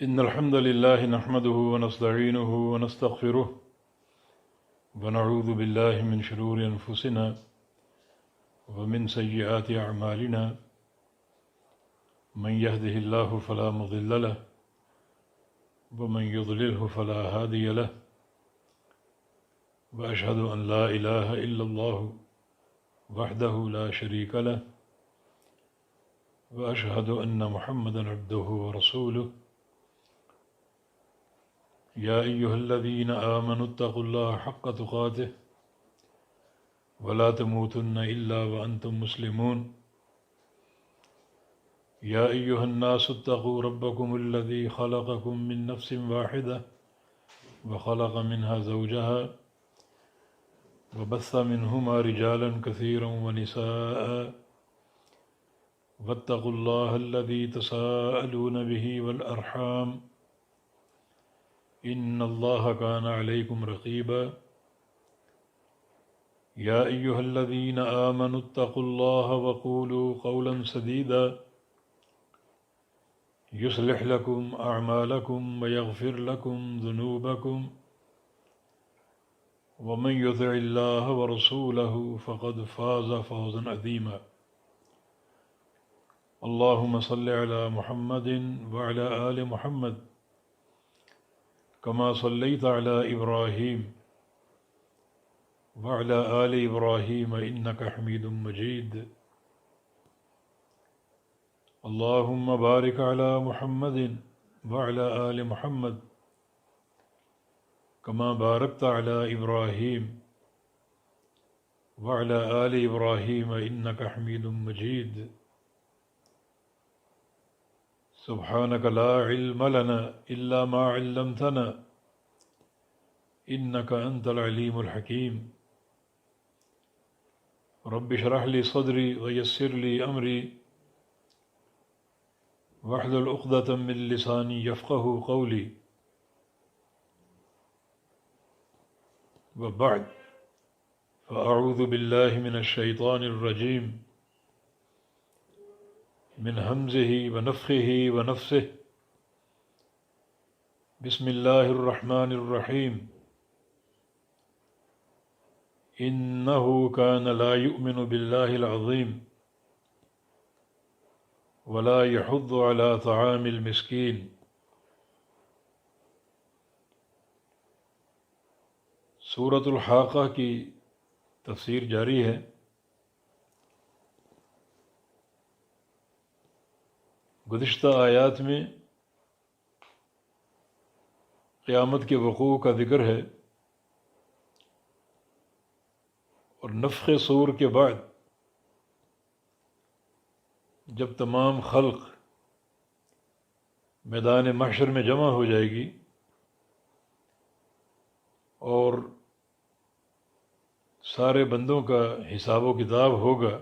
إن الحمد لله نحمده ونستعينه ونستغفره ونعوذ بالله من شرور أنفسنا ومن سيئات أعمالنا من يهده الله فلا مضل له ومن يضلله فلا هادي له وأشهد أن لا إله إلا الله وحده لا شريك له وأشهد أن محمدا عبده ورسوله يا أيها الذين آمنوا اتقوا الله حق تقاته ولا تموتن إلا وأنتم مسلمون يا أيها الناس اتقوا ربكم الذي خلقكم من نفس واحدة وخلق منها زوجها وبث منهما رجالا كثيرا ونساء واتقوا الله الذي تساءلون به والأرحام إن الله كان عليكم رقيبا يا أيها الذين آمنوا اتقوا الله وقولوا قولا سديدا يصلح لكم أعمالكم ويغفر لكم ذنوبكم ومن يطع الله ورسوله فقد فاز فوزا عظيما اللهم صل على محمد وعلى آل محمد كما صليت على إبراهيم وعلى آل إبراهيم إنك حميد مجيد اللهم بارك على محمد وعلى آل محمد كما باركت على إبراهيم وعلى آل إبراهيم إنك حميد مجيد سبحانك لا علم لنا إلا ما علمتنا إنك أنت العليم الحكيم رب اشرح لي صدري ويسر لي أمري واحلل عقدة من لساني يفقه قولي وبعد فأعوذ بالله من الشيطان الرجيم من همزه ونفخه ونفثه بسم الله الرحمن الرحيم إنه كان لا يؤمن بالله العظيم ولا يحض على طعام المسكين سورۃ الحاقہ کی تفسیر جاری ہے۔ گزشتہ آیات میں قیامت کے وقوع کا ذکر ہے، اور نفخ صور کے بعد جب تمام خلق میدان محشر میں جمع ہو جائے گی اور سارے بندوں کا حساب و کتاب ہوگا،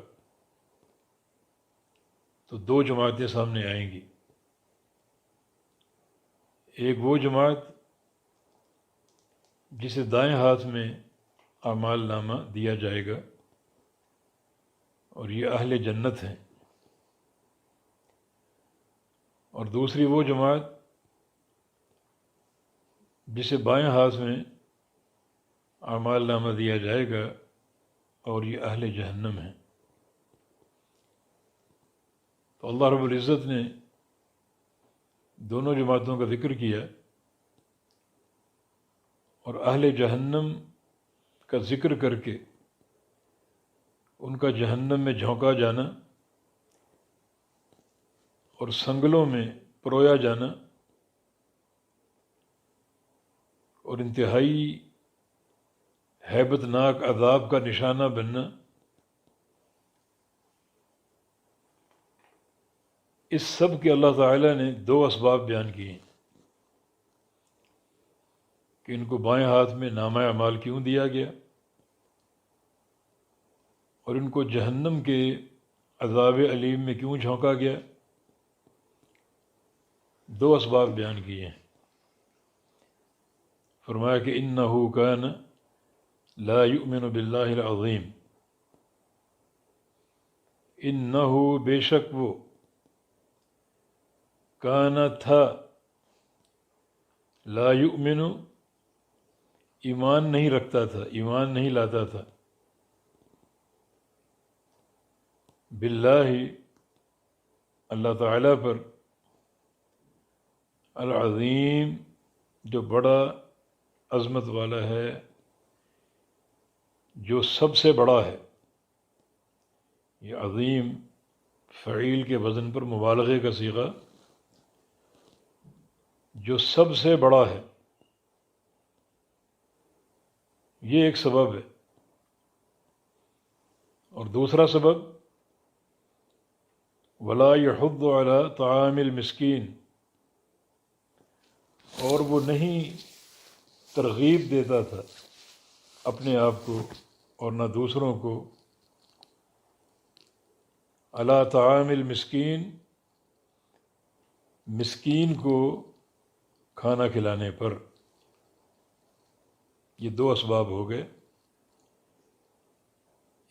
تو دو جماعتیں سامنے آئیں گی۔ ایک وہ جماعت جسے دائیں ہاتھ میں اعمال نامہ دیا جائے گا، اور یہ اہل جنت ہیں، اور دوسری وہ جماعت جسے بائیں ہاتھ میں اعمال نامہ دیا جائے گا، اور یہ اہل جہنم ہیں۔ تو اللہ رب العزت نے دونوں جماعتوں کا ذکر کیا، اور اہل جہنم کا ذکر کر کے ان کا جہنم میں جھونکا جانا اور سنگلوں میں پرویا جانا اور انتہائی ہیبت ناک عذاب کا نشانہ بننا، اس سب کے اللہ تعالیٰ نے دو اسباب بیان کیے ہیں کہ ان کو بائیں ہاتھ میں نامہ اعمال کیوں دیا گیا، اور ان کو جہنم کے عذاب علیم میں کیوں جھونکا گیا۔ دو اسباب بیان کیے ہیں۔ فرمایا کہ انہ کان لا یؤمن باللہ العظیم، انہ بے شک وہ، کانا تھا، لا یؤمن ایمان نہیں رکھتا تھا، ایمان نہیں لاتا تھا، باللہ اللہ تعالیٰ پر، العظیم جو بڑا عظمت والا ہے، جو سب سے بڑا ہے۔ یہ عظیم فعیل کے وزن پر مبالغے کا صیغہ، جو سب سے بڑا ہے، یہ ایک سبب ہے۔ اور دوسرا سبب ولا یحض علی طعام المسکین، اور وہ نہیں ترغیب دیتا تھا اپنے آپ کو اور نہ دوسروں کو علی طعام المسکین، مسکین کو کھانا کھلانے پر۔ یہ دو اسباب ہو گئے،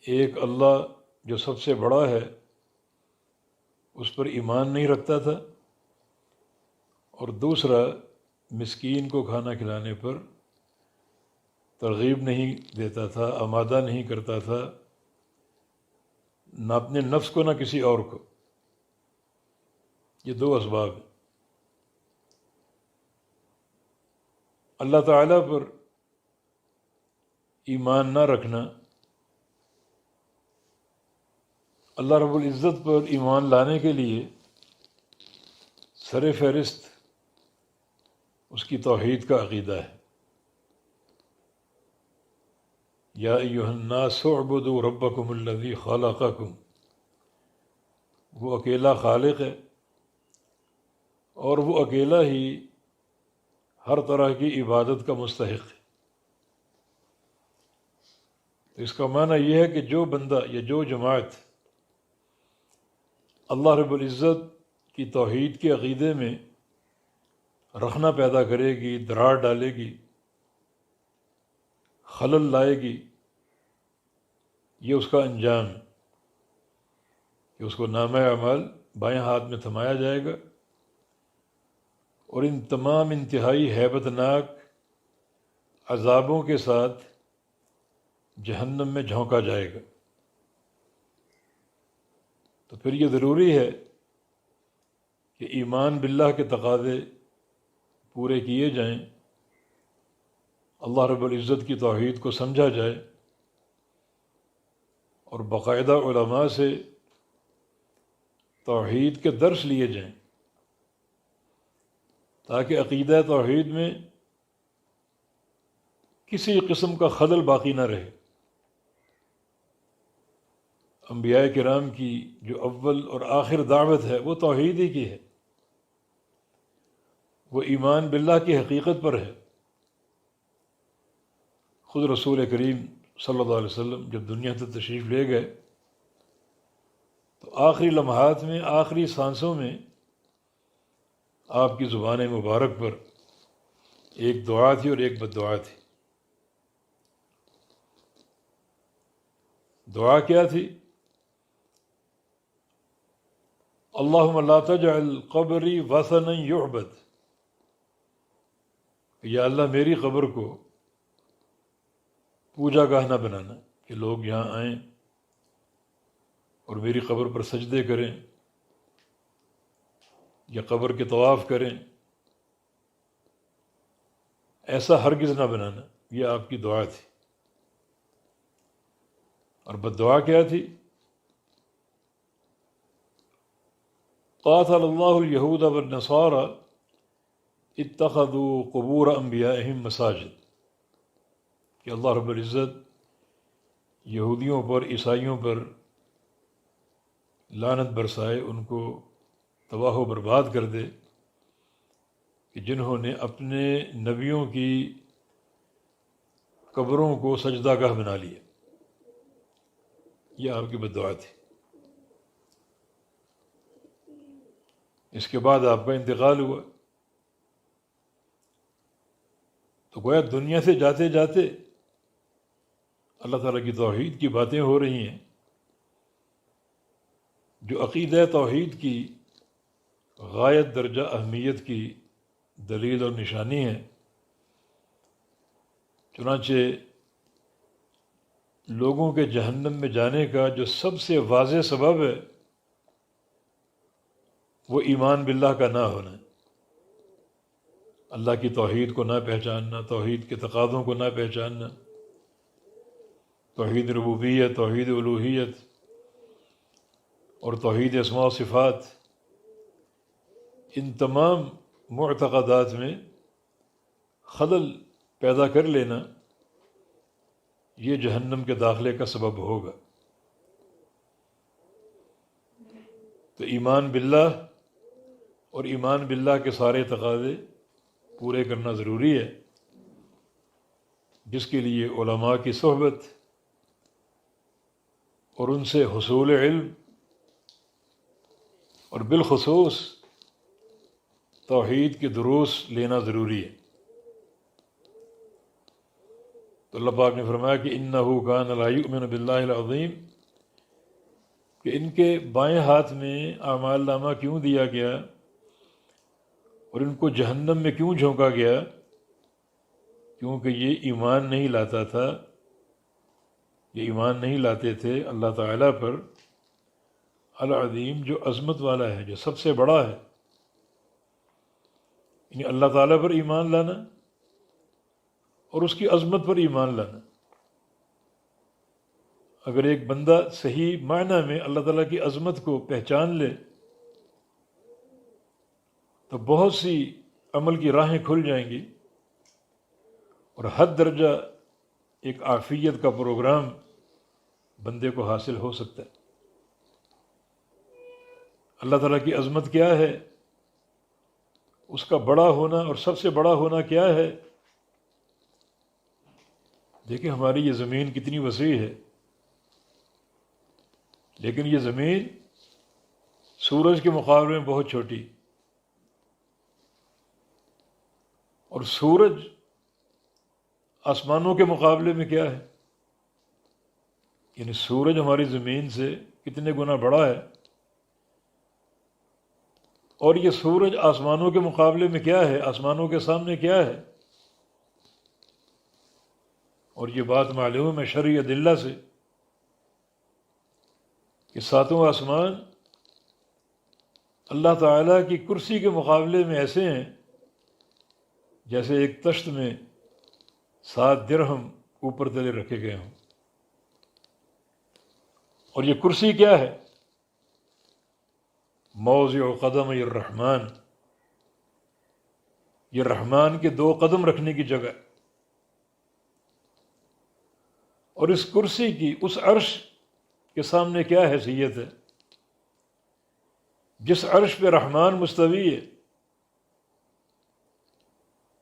ایک اللہ جو سب سے بڑا ہے اس پر ایمان نہیں رکھتا تھا، اور دوسرا مسکین کو کھانا کھلانے پر ترغیب نہیں دیتا تھا، آمادہ نہیں کرتا تھا، نہ اپنے نفس کو نہ کسی اور کو۔ یہ دو اسباب ہیں۔ اللہ تعالیٰ پر ایمان نہ رکھنا، اللہ رب العزت پر ایمان لانے کے لیے سر فہرست اس کی توحید کا عقیدہ ہے۔ یا ایھا الناس اعبدوا ربکم الذی خلقکم، وہ اکیلا خالق ہے اور وہ اکیلا ہی ہر طرح کی عبادت کا مستحق ہے۔ تو اس کا معنی یہ ہے کہ جو بندہ یا جو جماعت اللہ رب العزت کی توحید کے عقیدے میں رخنہ پیدا کرے گی، دراڑ ڈالے گی، خلل لائے گی، یہ اس کا انجام ہے کہ اس کو نامہ اعمال بائیں ہاتھ میں تھمایا جائے گا اور ان تمام انتہائی ہیبت ناک عذابوں کے ساتھ جہنم میں جھونکا جائے گا۔ تو پھر یہ ضروری ہے کہ ایمان باللہ کے تقاضے پورے کیے جائیں، اللہ رب العزت کی توحید کو سمجھا جائے اور باقاعدہ علماء سے توحید کے درس لیے جائیں تاکہ عقیدہ توحید میں کسی قسم کا خلل باقی نہ رہے۔ انبیاء کرام کی جو اول اور آخر دعوت ہے وہ توحید ہی کی ہے، وہ ایمان باللہ کی حقیقت پر ہے۔ خود رسول کریم صلی اللہ علیہ وسلم جب دنیا سے تشریف لے گئے تو آخری لمحات میں، آخری سانسوں میں آپ کی زبان مبارک پر ایک دعا تھی اور ایک بد دعا تھی۔ دعا کیا تھی؟ اللہم لا تجعل قبری وثنا یعبد، یا اللہ میری قبر کو پوجا گاہ نہ بنانا کہ لوگ یہاں آئیں اور میری قبر پر سجدے کریں یا قبر کے طواف کریں، ایسا ہرگز نہ بنانا۔ یہ آپ کی دعا تھی۔ اور بد دعا کیا تھی؟ قاتل اللہ الیہود والنصارى اتخذوا قبور انبیائہم مساجد، کہ اللہ رب العزت یہودیوں پر، عیسائیوں پر لعنت برسائے، ان کو تباہ و برباد کر دے کہ جنہوں نے اپنے نبیوں کی قبروں کو سجدہ گاہ بنا لیا۔ یہ آپ کی بد دعا تھی۔ اس کے بعد آپ کا انتقال ہوا، تو گویا دنیا سے جاتے جاتے اللہ تعالیٰ کی توحید کی باتیں ہو رہی ہیں، جو عقیدہ توحید کی غایت درجہ اہمیت کی دلیل اور نشانی ہے۔ چنانچہ لوگوں کے جہنم میں جانے کا جو سب سے واضح سبب ہے وہ ایمان باللہ کا نہ ہونا ہے، اللہ کی توحید کو نہ پہچاننا، توحید کے تقاضوں کو نہ پہچاننا، توحید ربوبیت، توحید الوہیت اور توحید اسماء و صفات، ان تمام معتقدات میں خلل پیدا کر لینا یہ جہنم کے داخلے کا سبب ہوگا۔ تو ایمان باللہ اور ایمان باللہ کے سارے تقاضے پورے کرنا ضروری ہے، جس کے لیے علماء کی صحبت اور ان سے حصول علم اور بالخصوص توحید کے دروس لینا ضروری ہے۔ تو اللہ پاک نے فرمایا کہ انہ کان لا یؤمن باللہ العظیم، کہ ان کے بائیں ہاتھ میں اعمال نامہ کیوں دیا گیا اور ان کو جہنم میں کیوں جھونکا گیا؟ کیونکہ یہ ایمان نہیں لاتا تھا، یہ ایمان نہیں لاتے تھے اللہ تعالیٰ پر العظیم، جو عظمت والا ہے، جو سب سے بڑا ہے۔ یعنی اللہ تعالیٰ پر ایمان لانا اور اس کی عظمت پر ایمان لانا۔ اگر ایک بندہ صحیح معنی میں اللہ تعالیٰ کی عظمت کو پہچان لے تو بہت سی عمل کی راہیں کھل جائیں گی اور حد درجہ ایک عافیت کا پروگرام بندے کو حاصل ہو سکتا ہے۔ اللہ تعالیٰ کی عظمت کیا ہے، اس کا بڑا ہونا اور سب سے بڑا ہونا کیا ہے؟ دیکھیں ہماری یہ زمین کتنی وسیع ہے، لیکن یہ زمین سورج کے مقابلے میں بہت چھوٹی، اور سورج آسمانوں کے مقابلے میں کیا ہے؟ یعنی سورج ہماری زمین سے کتنے گنا بڑا ہے، اور یہ سورج آسمانوں کے مقابلے میں کیا ہے، آسمانوں کے سامنے کیا ہے؟ اور یہ بات معلوم ہے شرعی ادلہ سے کہ ساتوں آسمان اللہ تعالیٰ کی کرسی کے مقابلے میں ایسے ہیں جیسے ایک تشت میں 7 درہم اوپر تلے رکھے گئے ہوں۔ اور یہ کرسی کیا ہے؟ موضع قدم الرحمن، یہ رحمان کے 2 قدم رکھنے کی جگہ، اور اس کرسی کی اس عرش کے سامنے کیا حیثیت ہے؟ جس عرش پہ رحمان مستوی ہے،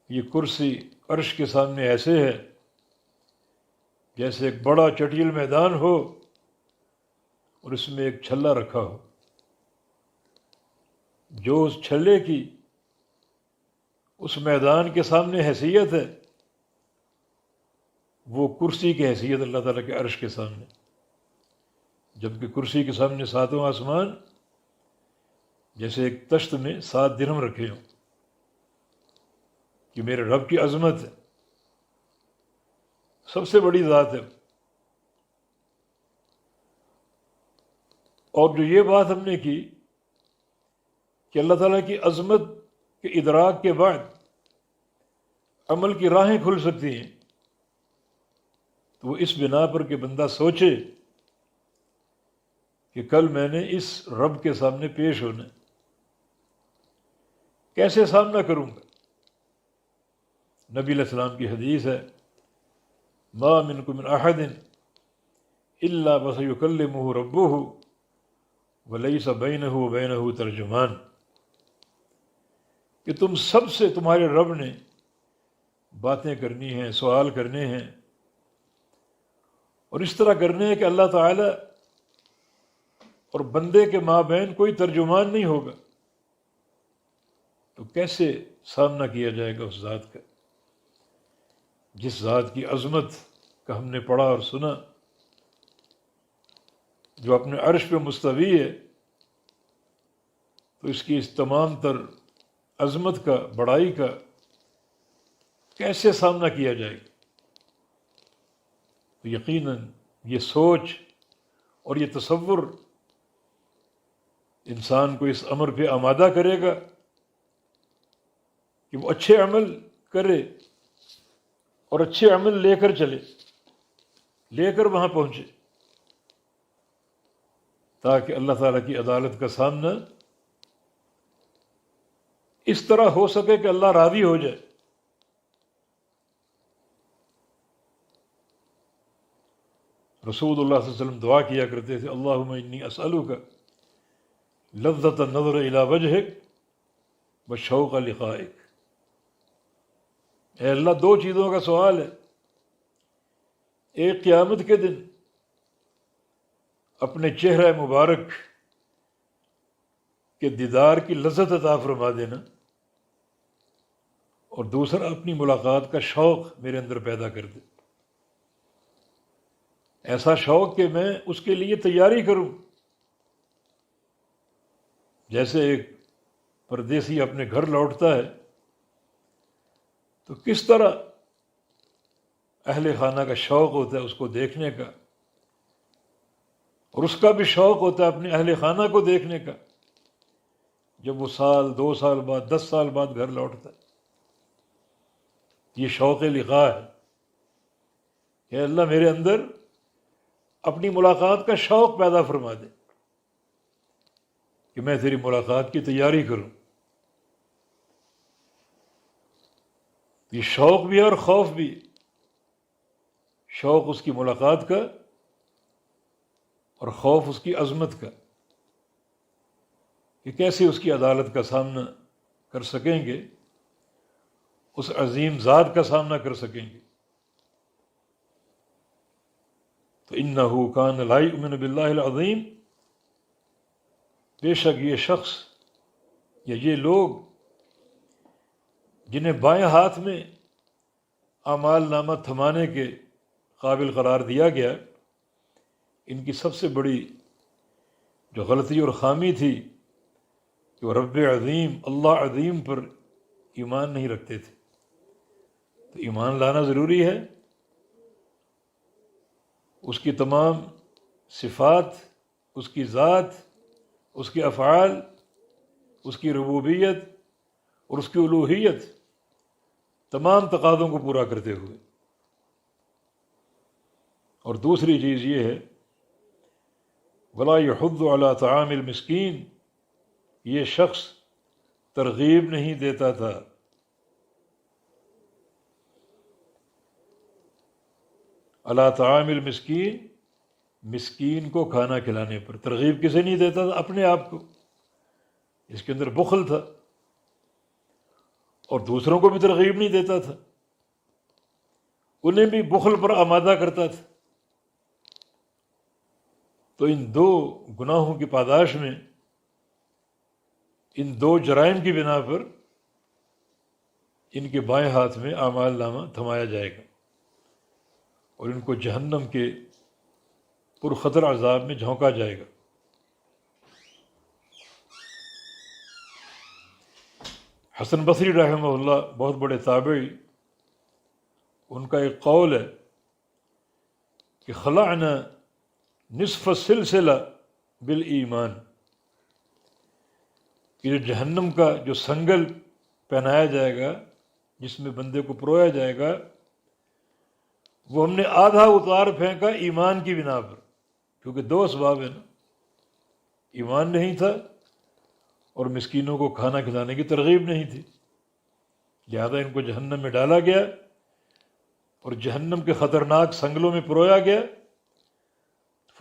یہ کرسی عرش کے سامنے ایسے ہے جیسے ایک بڑا چٹیل میدان ہو اور اس میں ایک چھلا رکھا ہو۔ جو اس چھلے کی اس میدان کے سامنے حیثیت ہے، وہ کرسی کی حیثیت اللہ تعالیٰ کے عرش کے سامنے، جبکہ کرسی کے سامنے ساتوں آسمان جیسے ایک تشت میں 7 درہم رکھے ہوں کہ میرے رب کی عظمت ہے، سب سے بڑی ذات ہے۔ اور جو یہ بات ہم نے کی کہ اللہ تعالیٰ کی عظمت کے ادراک کے بعد عمل کی راہیں کھل سکتی ہیں، تو وہ اس بنا پر کہ بندہ سوچے کہ کل میں نے اس رب کے سامنے پیش ہونا ہے، کیسے سامنا کروں گا؟ نبی علیہ السلام کی حدیث ہے، ما منکم من احد الا وسیکلمہ ربہ ولیس بینہ وبینہ ترجمان، کہ تم سب سے تمہارے رب نے باتیں کرنی ہیں، سوال کرنے ہیں، اور اس طرح کرنے ہیں کہ اللہ تعالیٰ اور بندے کے مابین کوئی ترجمان نہیں ہوگا۔ تو کیسے سامنا کیا جائے گا اس ذات کا، جس ذات کی عظمت کا ہم نے پڑھا اور سنا، جو اپنے عرش پہ مستوی ہے، تو اس کی اس تمام تر عظمت کا، بڑائی کا کیسے سامنا کیا جائے گا؟ تو یقیناً یہ سوچ اور یہ تصور انسان کو اس امر پہ آمادہ کرے گا کہ وہ اچھے عمل کرے اور اچھے عمل لے کر چلے، لے کر وہاں پہنچے، تاکہ اللہ تعالیٰ کی عدالت کا سامنا اس طرح ہو سکے کہ اللہ راضی ہو جائے۔ رسول اللہ صلی اللہ علیہ وسلم دعا کیا کرتے تھے، اللہم انی اسألک لذۃ النظر الی وجہک وشوق لقائک۔ اے اللہ، دو چیزوں کا سوال ہے، ایک قیامت کے دن اپنے چہرہ مبارک کے دیدار کی لذت عطا فرما دینا، اور دوسرا اپنی ملاقات کا شوق میرے اندر پیدا کر دے، ایسا شوق کہ میں اس کے لیے تیاری کروں۔ جیسے ایک پردیسی اپنے گھر لوٹتا ہے تو کس طرح اہل خانہ کا شوق ہوتا ہے اس کو دیکھنے کا، اور اس کا بھی شوق ہوتا ہے اپنے اہل خانہ کو دیکھنے کا، جب وہ سال، 2 سال بعد، 10 سال بعد گھر لوٹتا ہے۔ یہ شوق لقاء ہے کہ اللہ میرے اندر اپنی ملاقات کا شوق پیدا فرما دے کہ میں تیری ملاقات کی تیاری کروں۔ یہ شوق بھی ہے اور خوف بھی۔ شوق اس کی ملاقات کا اور خوف اس کی عظمت کا، کہ کیسے اس کی عدالت کا سامنا کر سکیں گے، اس عظیم ذات کا سامنا کر سکیں گے۔ تو انہ کان لا یؤمن باللہ العظیم، بے شک یہ شخص یا یہ لوگ جنہیں بائیں ہاتھ میں اعمال نامہ تھمانے کے قابل قرار دیا گیا، ان کی سب سے بڑی جو غلطی اور خامی تھی کہ وہ رب عظیم، اللہ عظیم پر ایمان نہیں رکھتے تھے۔ تو ایمان لانا ضروری ہے، اس کی تمام صفات، اس کی ذات، اس کے افعال، اس کی ربوبیت اور اس کی الوہیت، تمام تقاضوں کو پورا کرتے ہوئے۔ اور دوسری چیز یہ ہے، ولا یحض علی طعام المسکین، یہ شخص ترغیب نہیں دیتا تھا علی طعام المسکین، مسکین کو کھانا کھلانے پر ترغیب کسے نہیں دیتا تھا؟ اپنے آپ کو۔ اس کے اندر بخل تھا، اور دوسروں کو بھی ترغیب نہیں دیتا تھا، انہیں بھی بخل پر آمادہ کرتا تھا۔ تو ان دو گناہوں کی پاداش میں، ان دو جرائم کی بنا پر ان کے بائیں ہاتھ میں اعمال نامہ تھمایا جائے گا، اور ان کو جہنم کے پرخطر عذاب میں جھونکا جائے گا۔ حسن بصری رحمہ اللہ، بہت بڑے تابعی، ان کا ایک قول ہے کہ خلعنا نصف السلسلہ بالایمان، کہ جو جہنم کا جو سنگل پہنایا جائے گا، جس میں بندے کو پرویا جائے گا، وہ ہم نے آدھا اتار پھینکا ایمان کی بنا پر، کیونکہ دو اسباب ہیں نا، ایمان نہیں تھا اور مسکینوں کو کھانا کھلانے کی ترغیب نہیں تھی، لہذا ان کو جہنم میں ڈالا گیا اور جہنم کے خطرناک سنگلوں میں پرویا گیا۔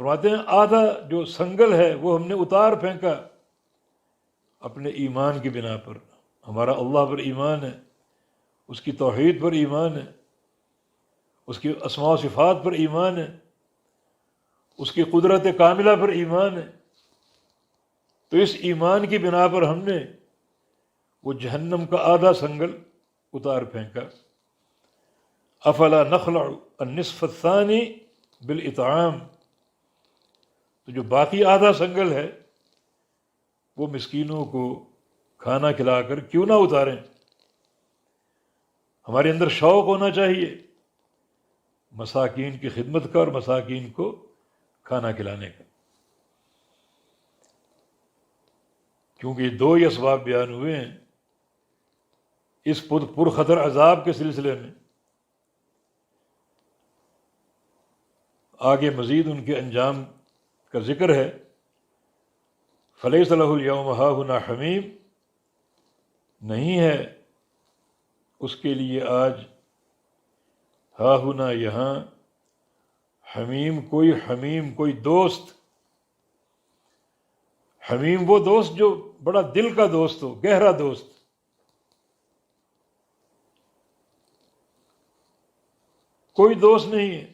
فرماتے ہیں آدھا جو سنگل ہے وہ ہم نے اتار پھینکا اپنے ایمان کی بنا پر، ہمارا اللہ پر ایمان ہے، اس کی توحید پر ایمان ہے، اس کی اسماء و صفات پر ایمان ہے، اس کی قدرت کاملہ پر ایمان ہے۔ تو اس ایمان کی بنا پر ہم نے وہ جہنم کا آدھا سنگل اتار پھینکا۔ افلا نخلع النصف الثانی بالاطعام، تو جو باقی آدھا سنگل ہے وہ مسکینوں کو کھانا کھلا کر کیوں نہ اتاریں؟ ہمارے اندر شوق ہونا چاہیے مساکین کی خدمت کا اور مساکین کو کھانا کھلانے کا، کیونکہ یہ دو ہی اسباب بیان ہوئے ہیں اس پرخطر عذاب کے سلسلے میں۔ آگے مزید ان کے انجام کا ذکر ہے، فلیس لہ الیوم ہاہنا حمیم، نہیں ہے اس کے لیے آج ہاہنا یہاں حمیم کوئی دوست۔ حمیم وہ دوست جو بڑا دل کا دوست ہو، گہرا دوست۔ کوئی دوست نہیں ہے،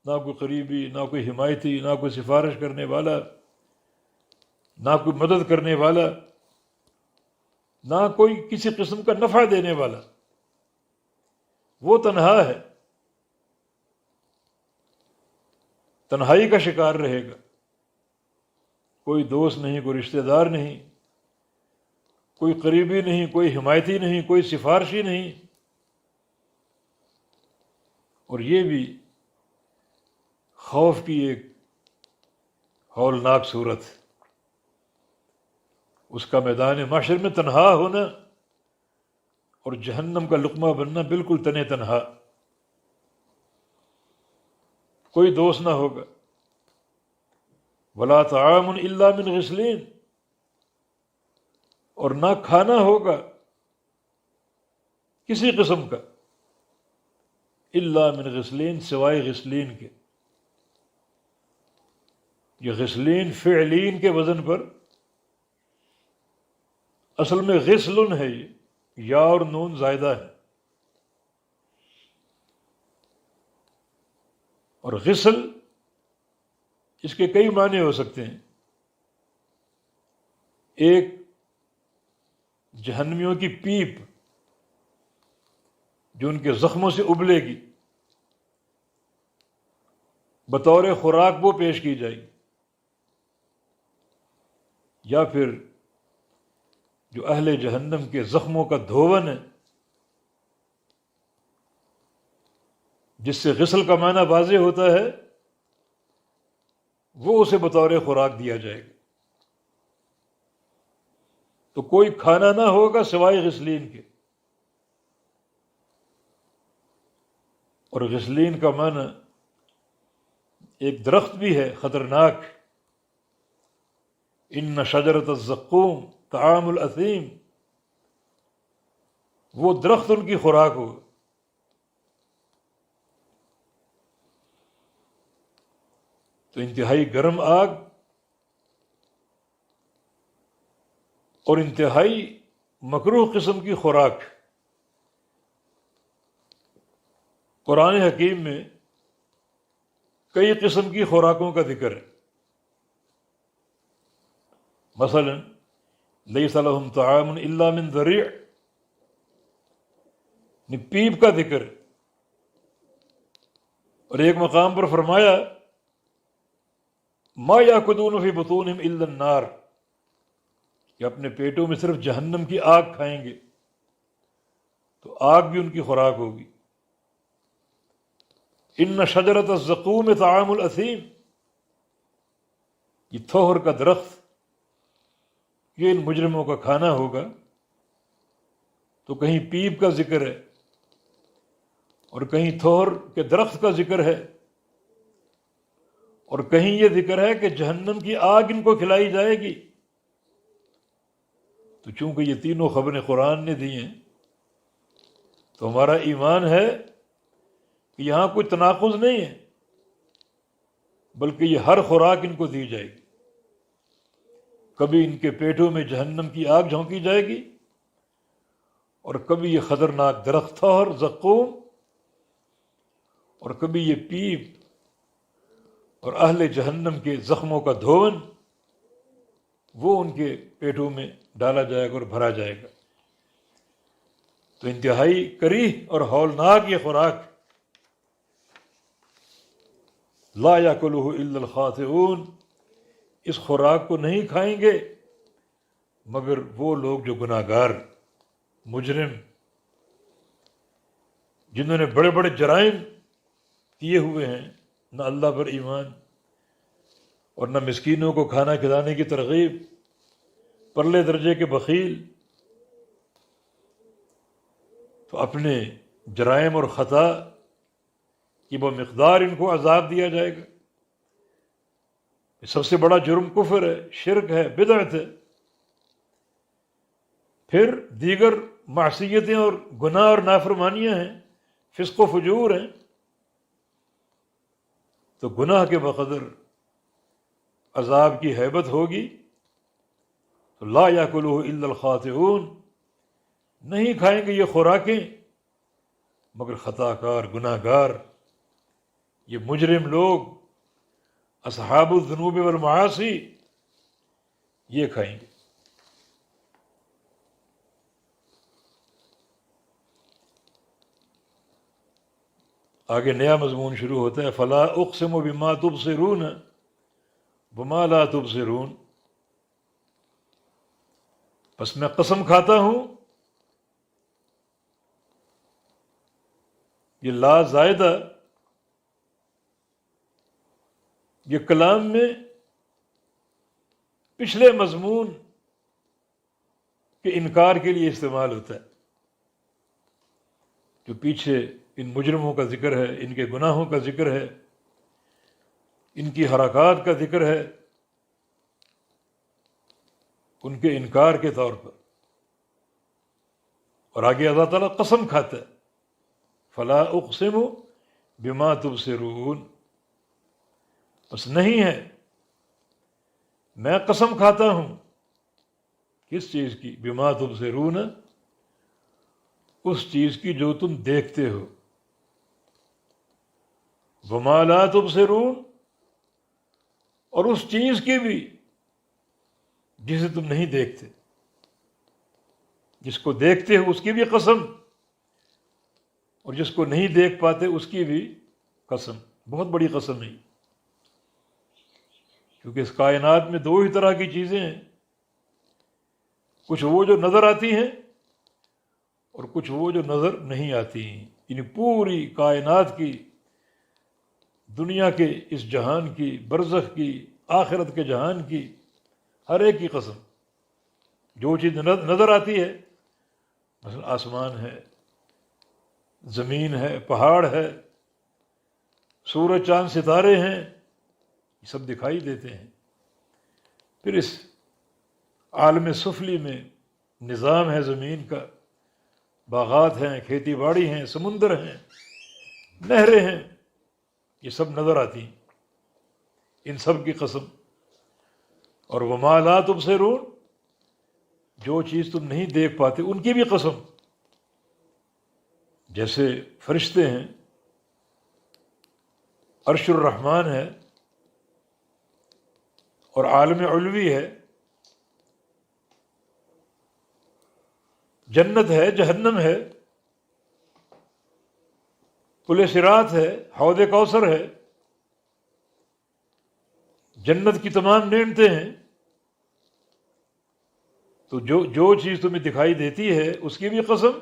نہ کوئی قریبی، نہ کوئی حمایتی، نہ کوئی سفارش کرنے والا، نہ کوئی مدد کرنے والا، نہ کوئی کسی قسم کا نفع دینے والا۔ وہ تنہا ہے، تنہائی کا شکار رہے گا۔ کوئی دوست نہیں، کوئی رشتہ دار نہیں، کوئی قریبی نہیں، کوئی حمایتی نہیں، کوئی سفارشی نہیں۔ اور یہ بھی خوف کی ایک ہولناک صورت، اس کا میدان محشر میں تنہا ہونا اور جہنم کا لقمہ بننا، بالکل تنے تنہا، کوئی دوست نہ ہوگا۔ ولا طعام الا من غسلین، اور نہ کھانا ہوگا کسی قسم کا، الا من غسلین، سوائے غسلین کے۔ یہ غسلین فعلین کے وزن پر، اصل میں غسلن ہے، یہ یا اور نون زائدہ ہے، اور غسل اس کے کئی معنی ہو سکتے ہیں۔ ایک جہنمیوں کی پیپ جو ان کے زخموں سے ابلے گی، بطور خوراک وہ پیش کی جائے گی، یا پھر جو اہل جہنم کے زخموں کا دھون ہے، جس سے غسل کا معنی واضح ہوتا ہے، وہ اسے بطور خوراک دیا جائے گا۔ تو کوئی کھانا نہ ہوگا سوائے غسلین کے۔ اور غسلین کا معنی ایک درخت بھی ہے خطرناک، ان شجرۃ الزقوم طعام الاثیم، وہ درخت ان کی خوراک ہوگا۔ تو انتہائی گرم آگ اور انتہائی مکروہ قسم کی خوراک۔ قرآن حکیم میں کئی قسم کی خوراکوں کا ذکر ہے، مثلا لیس لہم طعام الا من ضریع، پیپ کا ذکر ہے۔ اور ایک مقام پر فرمایا ما یاکلون فی بطونہم الا النار، کہ اپنے پیٹوں میں صرف جہنم کی آگ کھائیں گے، تو آگ بھی ان کی خوراک ہوگی۔ ان شجرۃ الزقوم طعام الاثیم، یہ تھوہر کا درخت، یہ ان مجرموں کا کھانا ہوگا۔ تو کہیں پیپ کا ذکر ہے اور کہیں تھوہر کے درخت کا ذکر ہے، اور کہیں یہ ذکر ہے کہ جہنم کی آگ ان کو کھلائی جائے گی۔ تو چونکہ یہ تینوں خبریں قرآن نے دی ہیں، تو ہمارا ایمان ہے کہ یہاں کوئی تناقض نہیں ہے، بلکہ یہ ہر خوراک ان کو دی جائے گی۔ کبھی ان کے پیٹوں میں جہنم کی آگ جھونکی جائے گی، اور کبھی یہ خطرناک درخت تھوہر زقوم، اور کبھی یہ پیپ اور اہل جہنم کے زخموں کا دھون، وہ ان کے پیٹوں میں ڈالا جائے گا اور بھرا جائے گا۔ تو انتہائی کریہ اور ہولناک یہ خوراک، لا یاکلہ الا الخاطئون، اس خوراک کو نہیں کھائیں گے مگر وہ لوگ جو گناہ گار، مجرم، جنہوں نے بڑے بڑے جرائم کیے ہوئے ہیں، نہ اللہ پر ایمان اور نہ مسکینوں کو کھانا کھلانے کی ترغیب، پرلے درجے کے بخیل، تو اپنے جرائم اور خطا کی وہ مقدار ان کو عذاب دیا جائے گا۔ سب سے بڑا جرم کفر ہے، شرک ہے، بدعت ہے۔ پھر دیگر معصیتیں اور گناہ اور نافرمانیاں ہیں، فسق و فجور ہیں۔ تو گناہ کے بقدر عذاب کی ہیبت ہوگی۔ تو لا یاکلہ الا الخاطئون، نہیں کھائیں گے یہ خوراکیں مگر خطا کار، گناہ گار، یہ مجرم لوگ، اصحاب الذنوب والمعاصی، یہ کھائیں گے۔ آگے نیا مضمون شروع ہوتا ہے، فلا اقسم بما تبصرون وما لا تبصرون، بس میں قسم کھاتا ہوں، یہ لا زائدہ، یہ کلام میں پچھلے مضمون کے انکار کے لیے استعمال ہوتا ہے۔ جو پیچھے ان مجرموں کا ذکر ہے، ان کے گناہوں کا ذکر ہے، ان کی حرکات کا ذکر ہے، ان کے انکار کے طور پر۔ اور آگے اللہ تعالیٰ قسم کھاتا ہے، فلا اقسم بما تبصرون، بس نہیں ہے، میں قسم کھاتا ہوں، کس چیز کی؟ بما تبصرون، اس چیز کی جو تم دیکھتے ہو، وما لا تبصرون، اور اس چیز کی بھی جسے تم نہیں دیکھتے۔ جس کو دیکھتے ہو اس کی بھی قسم، اور جس کو نہیں دیکھ پاتے اس کی بھی قسم۔ بہت بڑی قسم ہے، کیونکہ اس کائنات میں دو ہی طرح کی چیزیں ہیں، کچھ وہ جو نظر آتی ہیں اور کچھ وہ جو نظر نہیں آتی ہیں۔ یعنی پوری کائنات کی، دنیا کے اس جہان کی، برزخ کی، آخرت کے جہان کی، ہر ایک کی قسم۔ جو چیز نظر آتی ہے، مثلا آسمان ہے، زمین ہے، پہاڑ ہے، سورج چاند ستارے ہیں، یہ سب دکھائی دیتے ہیں۔ پھر اس عالم سفلی میں نظام ہے زمین کا، باغات ہیں، کھیتی باڑی ہیں، سمندر ہیں، نہریں ہیں، یہ سب نظر آتی ہیں، ان سب کی قسم۔ اور وما لا تبصرون، جو چیز تم نہیں دیکھ پاتے ان کی بھی قسم۔ جیسے فرشتے ہیں، عرش الرحمن ہے، اور عالم علوی ہے، جنت ہے، جہنم ہے، پل صراط ہے، حوض کوثر ہے، جنت کی تمام نعمتیں ہیں۔ تو جو چیز تمہیں دکھائی دیتی ہے اس کی بھی قسم،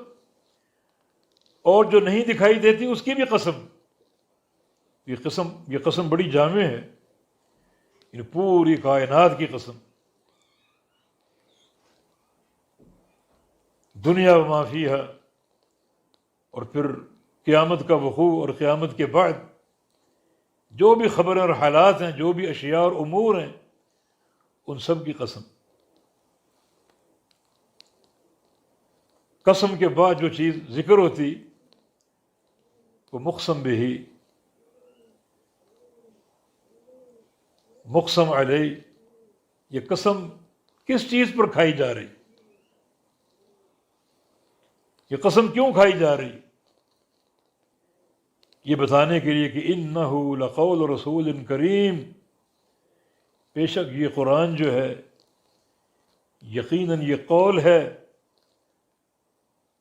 اور جو نہیں دکھائی دیتی اس کی بھی قسم۔ یہ قسم بڑی جامع ہے، یعنی پوری کائنات کی قسم۔ دنیا و ما فیہا، اور پھر قیامت کا وقوع اور قیامت کے بعد جو بھی خبریں اور حالات ہیں، جو بھی اشیاء اور امور ہیں، ان سب کی قسم۔ قسم کے بعد جو چیز ذکر ہوتی وہ مقسم بہ، مقسم علیہ، یہ قسم کس چیز پر کھائی جا رہی، یہ قسم کیوں کھائی جا رہی؟ یہ بتانے کے لیے کہ انہ لقول رسول کریم، بے شک یہ قرآن جو ہے یقیناً یہ قول ہے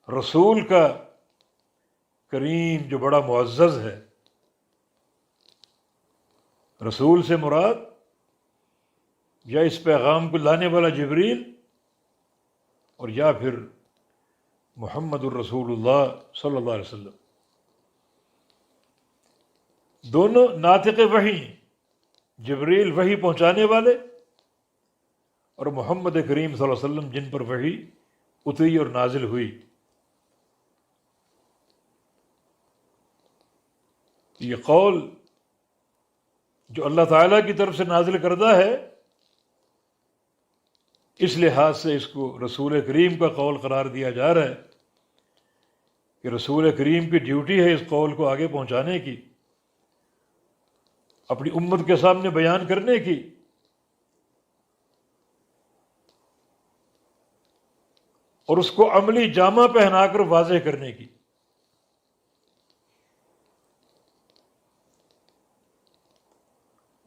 رسول کا، کریم جو بڑا معزز ہے۔ رسول سے مراد یا اس پیغام کو لانے والا جبریل، اور یا پھر محمد الرسول اللہ صلی اللہ علیہ وسلم، دونوں ناطق وحی ہیں، جبریل وحی پہنچانے والے، اور محمد کریم صلی اللہ علیہ وسلم جن پر وحی اتری اور نازل ہوئی۔ یہ قول جو اللہ تعالیٰ کی طرف سے نازل کردہ ہے، اس لحاظ سے اس کو رسول کریم کا قول قرار دیا جا رہا ہے کہ رسول کریم کی ڈیوٹی ہے اس قول کو آگے پہنچانے کی، اپنی امت کے سامنے بیان کرنے کی، اور اس کو عملی جامہ پہنا کر واضح کرنے کی۔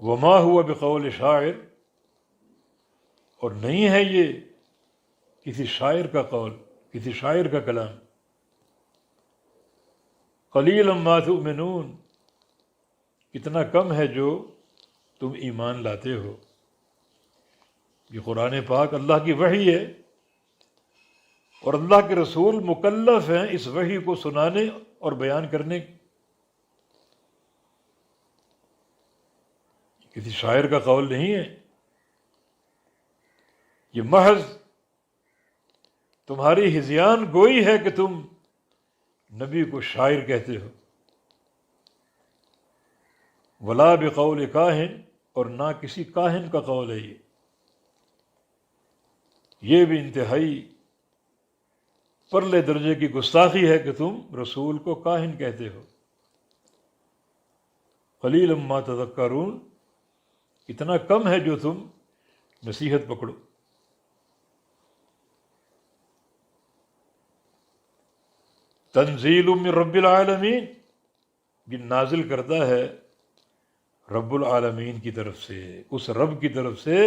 وما ہوا بقول شاعر، اور نہیں ہے یہ کسی شاعر کا قول، کسی شاعر کا کلام۔ قلیلا ما تؤمنون، کتنا کم ہے جو تم ایمان لاتے ہو۔ یہ قرآن پاک اللہ کی وحی ہے، اور اللہ کے رسول مکلف ہیں اس وحی کو سنانے اور بیان کرنے کی۔ کسی شاعر کا قول نہیں ہے، یہ محض تمہاری ہذیان گوئی ہے کہ تم نبی کو شاعر کہتے ہو۔ ولا بقول کاہن، اور نہ کسی کاہن کا قول ہے یہ بھی انتہائی پرلے درجے کی گستاخی ہے کہ تم رسول کو کاہن کہتے ہو۔ قلیلا ما تذکرون، اتنا کم ہے جو تم نصیحت پکڑو۔ تنزیل من رب العالمین، یہ نازل کرتا ہے رب العالمین کی طرف سے، اس رب کی طرف سے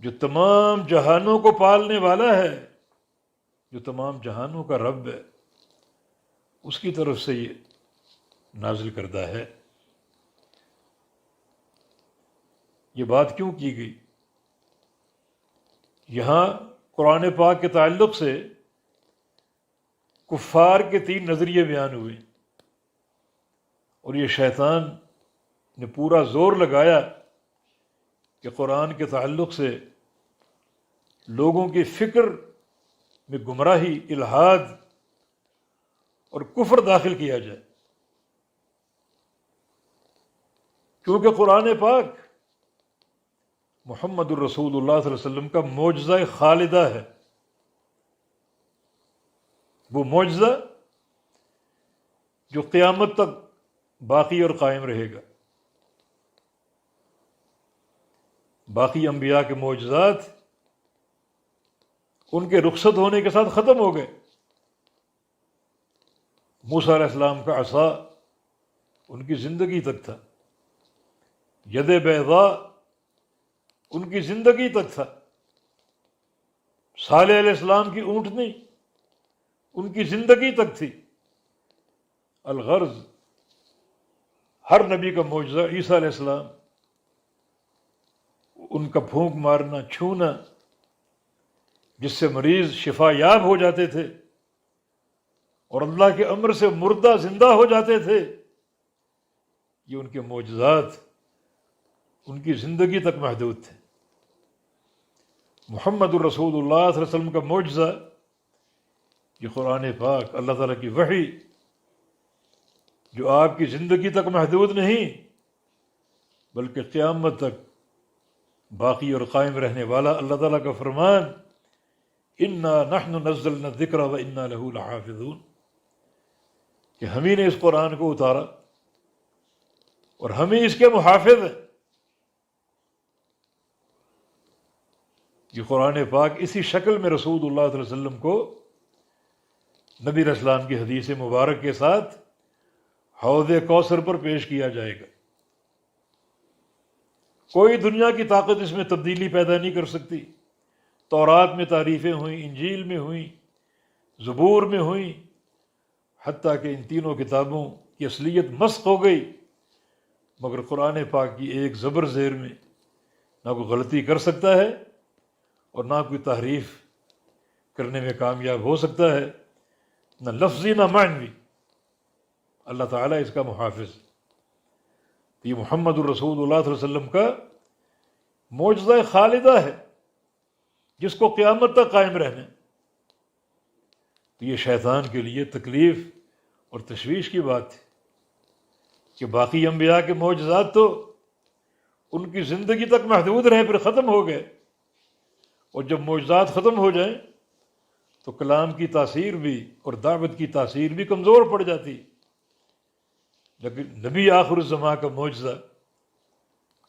جو تمام جہانوں کو پالنے والا ہے، جو تمام جہانوں کا رب ہے، اس کی طرف سے یہ نازل کردہ ہے۔ یہ بات کیوں کی گئی؟ یہاں قرآن پاک کے تعلق سے کفار کے 3 نظریے بیان ہوئے، اور یہ شیطان نے پورا زور لگایا کہ قرآن کے تعلق سے لوگوں کی فکر میں گمراہی، الحاد اور کفر داخل کیا جائے، کیونکہ قرآن پاک محمد الرسول اللہ صلی اللہ علیہ وسلم کا معجزہ خالدہ ہے۔ وہ معجزہ جو قیامت تک باقی اور قائم رہے گا۔ باقی انبیاء کے معجزات ان کے رخصت ہونے کے ساتھ ختم ہو گئے۔ موسیٰ علیہ السلام کا عصا ان کی زندگی تک تھا، ید بیضاء ان کی زندگی تک تھا، صالح علیہ السلام کی اونٹنی ان کی زندگی تک تھی۔ الغرض ہر نبی کا معجزہ، عیسیٰ علیہ السلام، ان کا پھونک مارنا، چھونا، جس سے مریض شفا یاب ہو جاتے تھے اور اللہ کے امر سے مردہ زندہ ہو جاتے تھے، یہ ان کے معجزات ان کی زندگی تک محدود تھے۔ محمد الرسول اللہ صلی اللہ علیہ وسلم کا معجزہ، یہ قرآن پاک، اللہ تعالیٰ کی وحی، جو آپ کی زندگی تک محدود نہیں بلکہ قیامت تک باقی اور قائم رہنے والا اللہ تعالیٰ کا فرمان، انا نحن نزلنا الذکر وانا لہ لحافظون، کہ ہم ہی نے اس قرآن کو اتارا اور ہم ہی اس کے محافظ ہیں۔ یہ قرآن پاک اسی شکل میں رسول اللہ صلی اللہ علیہ وسلم کو نبی علیہ السلام کی حدیث مبارک کے ساتھ حوض کوثر پر پیش کیا جائے گا۔ کوئی دنیا کی طاقت اس میں تبدیلی پیدا نہیں کر سکتی۔ تورات میں تعریفیں ہوئیں، انجیل میں ہوئیں، زبور میں ہوئیں، حتیٰ کہ ان تینوں کتابوں کی اصلیت مسخ ہو گئی، مگر قرآن پاک کی ایک زبر زیر میں نہ کوئی غلطی کر سکتا ہے اور نہ کوئی تحریف کرنے میں کامیاب ہو سکتا ہے، نہ لفظی نہ معنوی۔ اللہ تعالیٰ اس کا محافظ۔ یہ محمد الرسول اللہ صلی اللہ علیہ وسلم کا معجزہ خالدہ ہے جس کو قیامت تک قائم رہنا ہے۔ تو یہ شیطان کے لیے تکلیف اور تشویش کی بات ہے کہ باقی انبیاء کے معجزات تو ان کی زندگی تک محدود رہے، پھر ختم ہو گئے، اور جب معجزات ختم ہو جائیں تو کلام کی تاثیر بھی اور دعوت کی تاثیر بھی کمزور پڑ جاتی۔ لیکن نبی آخر الزماں کا معجزہ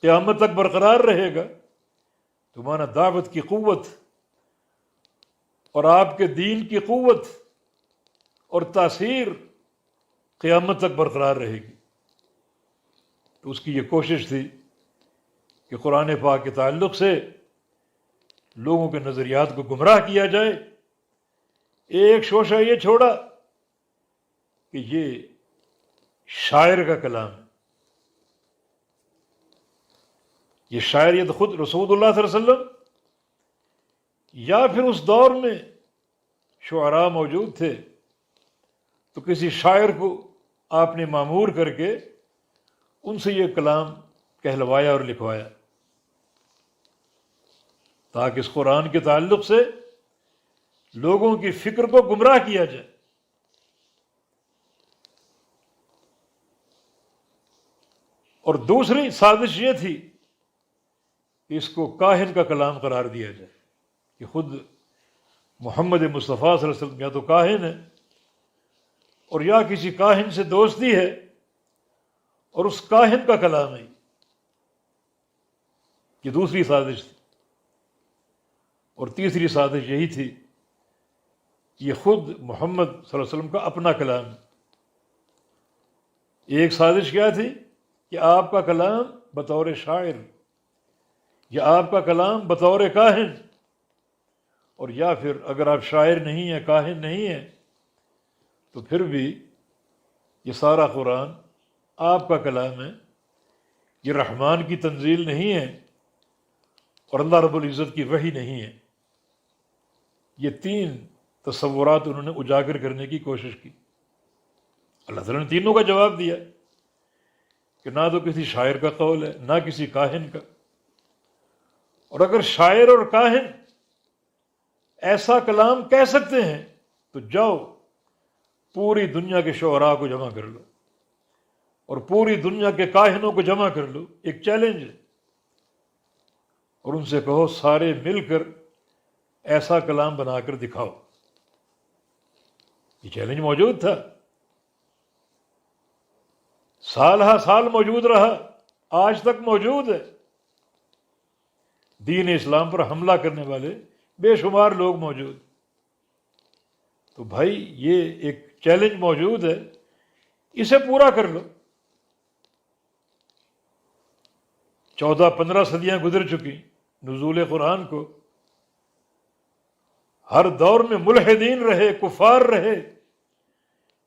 قیامت تک برقرار رہے گا، تو مانا دعوت کی قوت اور آپ کے دین کی قوت اور تاثیر قیامت تک برقرار رہے گی۔ تو اس کی یہ کوشش تھی کہ قرآن پاک کے تعلق سے لوگوں کے نظریات کو گمراہ کیا جائے۔ ایک شوشہ یہ چھوڑا کہ یہ شاعر کا کلام ہے، یہ شاعریت خود رسول اللہ صلی اللہ علیہ وسلم یا پھر اس دور میں شعراء موجود تھے تو کسی شاعر کو آپ نے مامور کر کے ان سے یہ کلام کہلوایا اور لکھوایا، تاکہ اس قرآن کے تعلق سے لوگوں کی فکر کو گمراہ کیا جائے۔ اور دوسری سازش یہ تھی کہ اس کو کاہن کا کلام قرار دیا جائے، کہ خود محمد مصطفیٰ صلی اللہ علیہ وسلم یا تو کاہن ہے اور یا کسی کاہن سے دوستی ہے اور اس کاہن کا کلام ہے۔ یہ دوسری سازش تھی۔ اور تیسری سازش یہی تھی کہ یہ خود محمد صلی اللہ علیہ وسلم کا اپنا کلام ہے۔ ایک سازش کیا تھی کہ آپ کا کلام بطور شاعر یا آپ کا کلام بطور کاہن، اور یا پھر اگر آپ شاعر نہیں ہیں، کاہن نہیں ہیں، تو پھر بھی یہ سارا قرآن آپ کا کلام ہے، یہ رحمان کی تنزیل نہیں ہے اور اللہ رب العزت کی وحی نہیں ہے۔ یہ تین تصورات انہوں نے اجاگر کرنے کی کوشش کی۔ اللہ تعالیٰ نے تینوں کا جواب دیا کہ نہ تو کسی شاعر کا قول ہے، نہ کسی کاہن کا، اور اگر شاعر اور کاہن ایسا کلام کہہ سکتے ہیں تو جاؤ پوری دنیا کے شعراء کو جمع کر لو اور پوری دنیا کے کاہنوں کو جمع کر لو، ایک چیلنج ہے، اور ان سے کہو سارے مل کر ایسا کلام بنا کر دکھاؤ۔ یہ چیلنج موجود تھا، سال ہا سال موجود رہا، آج تک موجود ہے۔ دین اسلام پر حملہ کرنے والے بے شمار لوگ موجود۔ تو بھائی یہ ایک چیلنج موجود ہے، اسے پورا کر لو۔ 14-15 صدیاں گزر چکی نزول قرآن کو، ہر دور میں ملحدین رہے، کفار رہے،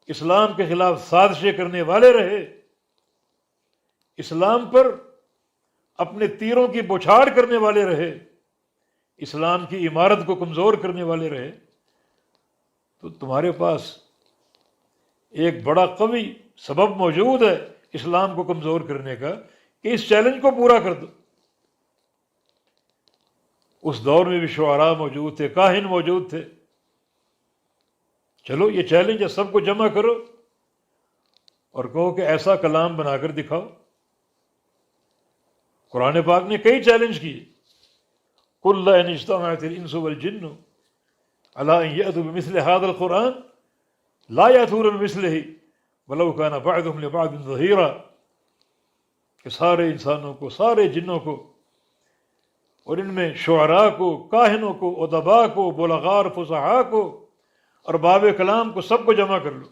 اسلام کے خلاف سازشیں کرنے والے رہے، اسلام پر اپنے تیروں کی بوچھاڑ کرنے والے رہے، اسلام کی عمارت کو کمزور کرنے والے رہے۔ تو تمہارے پاس ایک بڑا قوی سبب موجود ہے اسلام کو کمزور کرنے کا، کہ اس چیلنج کو پورا کر دو۔ اس دور میں بھی شعراء موجود تھے، کاہن موجود تھے۔ چلو یہ چیلنج ہے، سب کو جمع کرو اور کہو کہ ایسا کلام بنا کر دکھاؤ۔ قرآن پاک نے کئی چیلنج کیے۔ قُلْ لَئِنِ اجْتَمَعَتِ الْإِنسُ وَالْجِنُّ عَلَىٰ أَن يَأْتُوا بِمِثْلِ هَٰذَا الْقُرْآنِ لَا يَأْتُونَ بِمِثْلِهِ وَلَوْ كَانَ بَعْضُهُمْ لِبَعْضٍ ظَهِيرًا، کہ سارے انسانوں کو، سارے جنوں کو، اور ان میں شعراء کو، کاہنوں کو، ادباء کو، بلغاء فصحاء کو، ارباب کلام کو، سب کو جمع کر لو،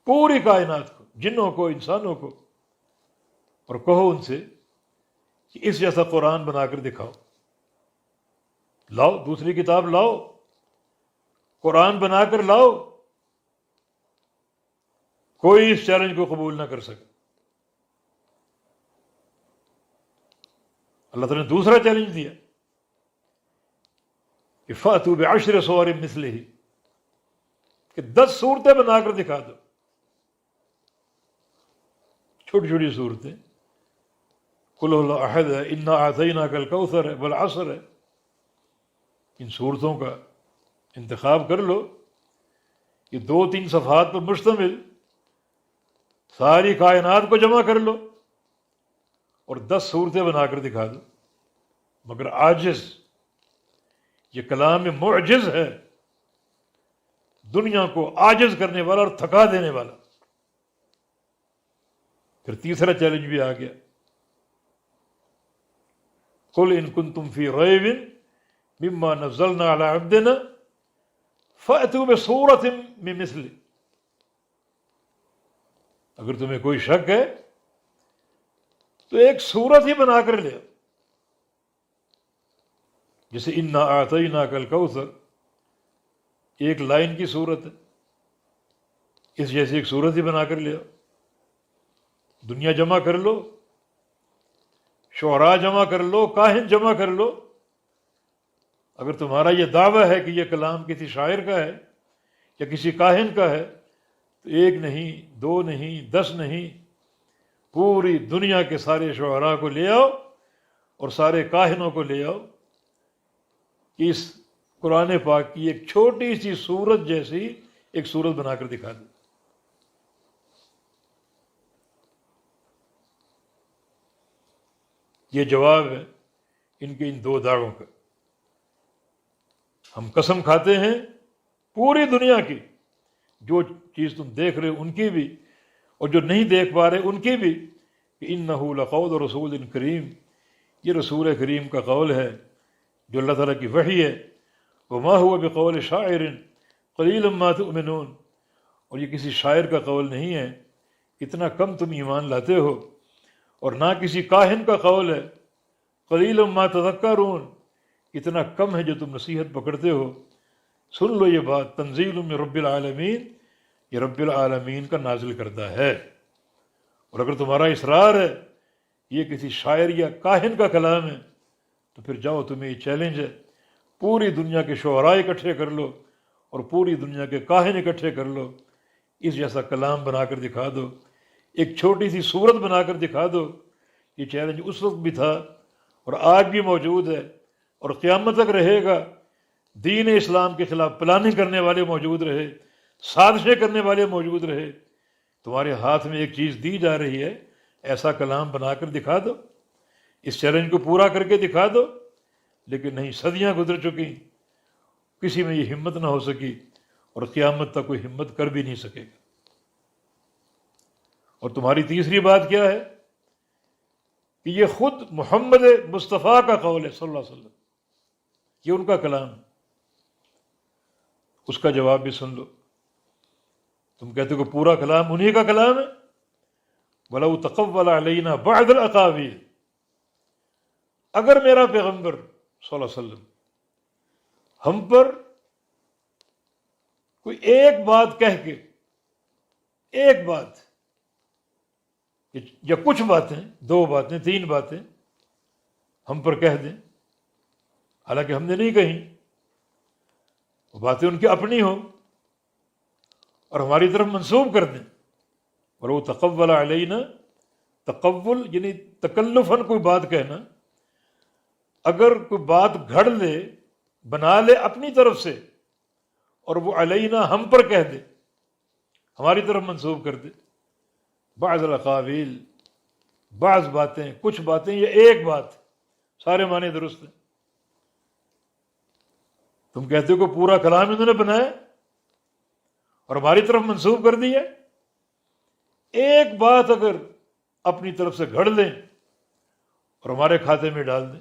پوری کائنات کو، جنوں کو، انسانوں کو، اور کہو ان سے کہ اس جیسا قرآن بنا کر دکھاؤ۔ لاؤ، دوسری کتاب لاؤ، قرآن بنا کر لاؤ۔ کوئی اس چیلنج کو قبول نہ کر سکے۔ اللہ تعالیٰ نے دوسرا چیلنج دیا کہ فاتوا بعشر صور مثلہ، کہ 10 صورتیں بنا کر دکھا دو، چھوٹی چھوٹی صورتیں، قل هو اللہ احد ہے، انا اعطیناک الکوثر ہے، والعصر ہے، ان صورتوں کا انتخاب کر لو، یہ 2-3 صفحات پر مشتمل ساری کائنات کو جمع کر لو اور 10 صورتیں بنا کر دکھا دو۔ مگر عاجز، یہ کلام معجز ہے، دنیا کو عاجز کرنے والا اور تھکا دینے والا۔ پھر تیسرا چیلنج بھی آ گیا، قل ان کنتم فی ریب مما نزلنا علی عبدنا فأتوا بسورۃ من مثلہ، اگر تمہیں کوئی شک ہے تو ایک سورت ہی بنا کر لے، جیسے انا اعطیناک الکوثر ایک لائن کی صورت ہے، اس جیسی ایک صورت ہی بنا کر لے، دنیا جمع کر لو، شعراء جمع کر لو، کاہن جمع کر لو، اگر تمہارا یہ دعویٰ ہے کہ یہ کلام کسی شاعر کا ہے یا کسی کاہن کا ہے تو 1 نہیں، 2 نہیں، 10 نہیں، پوری دنیا کے سارے شعراء کو لے آؤ اور سارے کاہنوں کو لے آؤ کہ اس قرآن پاک کی ایک چھوٹی سی سورت جیسی ایک سورت بنا کر دکھا دو۔ یہ جواب ہے ان کے ان 2 دعووں کا۔ ہم قسم کھاتے ہیں پوری دنیا کی، جو چیز تم دیکھ رہے ہو ان کی بھی اور جو نہیں دیکھ پا رہے ان کی بھی، کہ انہ لقول رسول کریم، یہ رسول کریم کا قول ہے جو اللہ تعالیٰ کی وحی ہے، وما هو بقول شاعر قلیلا ما تؤمنون، اور یہ کسی شاعر کا قول نہیں ہے، اتنا کم تم ایمان لاتے ہو، اور نہ کسی کاہن کا قول ہے، قلیلا ما تذکرون، اتنا کم ہے جو تم نصیحت پکڑتے ہو۔ سن لو یہ بات، تنزیل من رب العالمین، یہ رب العالمین کا نازل کردہ ہے، اور اگر تمہارا اصرار ہے یہ کسی شاعر یا کاہن کا کلام ہے تو پھر جاؤ، تمہیں یہ چیلنج ہے، پوری دنیا کے شعراء اکٹھے کر لو اور پوری دنیا کے کاہن اکٹھے کر لو، اس جیسا کلام بنا کر دکھا دو، ایک چھوٹی سی صورت بنا کر دکھا دو۔ یہ چیلنج اس وقت بھی تھا اور آج بھی موجود ہے اور قیامت تک رہے گا۔ دین اسلام کے خلاف پلاننگ کرنے والے موجود رہے، سازشیں کرنے والے موجود رہے، تمہارے ہاتھ میں ایک چیز دی جا رہی ہے، ایسا کلام بنا کر دکھا دو، اس چیلنج کو پورا کر کے دکھا دو، لیکن نہیں، صدیاں گزر چکی، کسی میں یہ ہمت نہ ہو سکی اور قیامت تک کوئی ہمت کر بھی نہیں سکے گا۔ اور تمہاری تیسری بات کیا ہے کہ یہ خود محمد مصطفیٰ کا قول ہے صلی اللہ علیہ وسلم، یہ ان کا کلام ہے۔ اس کا جواب بھی سن لو، تم کہتے ہو کہ پورا کلام انہی کا کلام ہے، وَلَوْ تَقَوَّلَ عَلَيْنَا بَعْضَ الْأَقَاوِيلِ، اگر میرا پیغمبر صلی اللہ علیہ وسلم ہم پر کوئی ایک بات کہہ کے، ایک بات یا کچھ باتیں، 2 باتیں، 3 باتیں ہم پر کہہ دیں، حالانکہ ہم نے نہیں کہیں، وہ باتیں ان کی اپنی ہوں اور ہماری طرف منسوب کر دیں، اور وہ تقول علینا، تقول یعنی تکلفاً کوئی بات کہنا، اگر کوئی بات گھڑ لے، بنا لے اپنی طرف سے اور وہ علینا ہم پر کہہ دے، ہماری طرف منسوب کر دے، بعض الاقاویل، بعض باتیں، کچھ باتیں یا ایک بات، سارے معنی درست ہیں۔ تم کہتے ہو کہ پورا کلام انہوں نے بنایا اور ہماری طرف منسوب کر دیا، ایک بات اگر اپنی طرف سے گھڑ لیں اور ہمارے کھاتے میں ڈال دیں،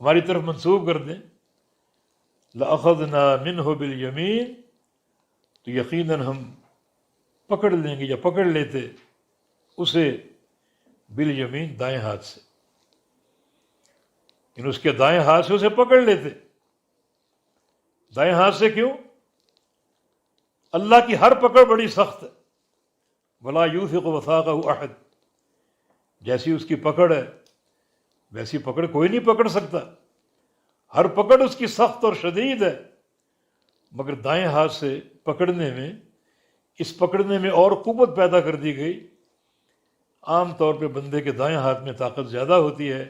ہماری طرف منسوب کر دیں، لَأَخَذْنَا مِنْهُ بِالْيَمِينِ، تو یقیناً ہم پکڑ لیں گے یا پکڑ لیتے اسے بالیمین، دائیں ہاتھ سے، یعنی اس کے دائیں ہاتھ سے اسے پکڑ لیتے۔ دائیں ہاتھ سے کیوں؟ اللہ کی ہر پکڑ بڑی سخت ہے، وَلَا يُوثِقُ وَثَاقَهُ أَحَدٌ، جیسی اس کی پکڑ ہے ویسی پکڑ کوئی نہیں پکڑ سکتا۔ ہر پکڑ اس کی سخت اور شدید ہے، مگر دائیں ہاتھ سے پکڑنے میں، اس پکڑنے میں اور قوت پیدا کر دی گئی۔ عام طور پہ بندے کے دائیں ہاتھ میں طاقت زیادہ ہوتی ہے،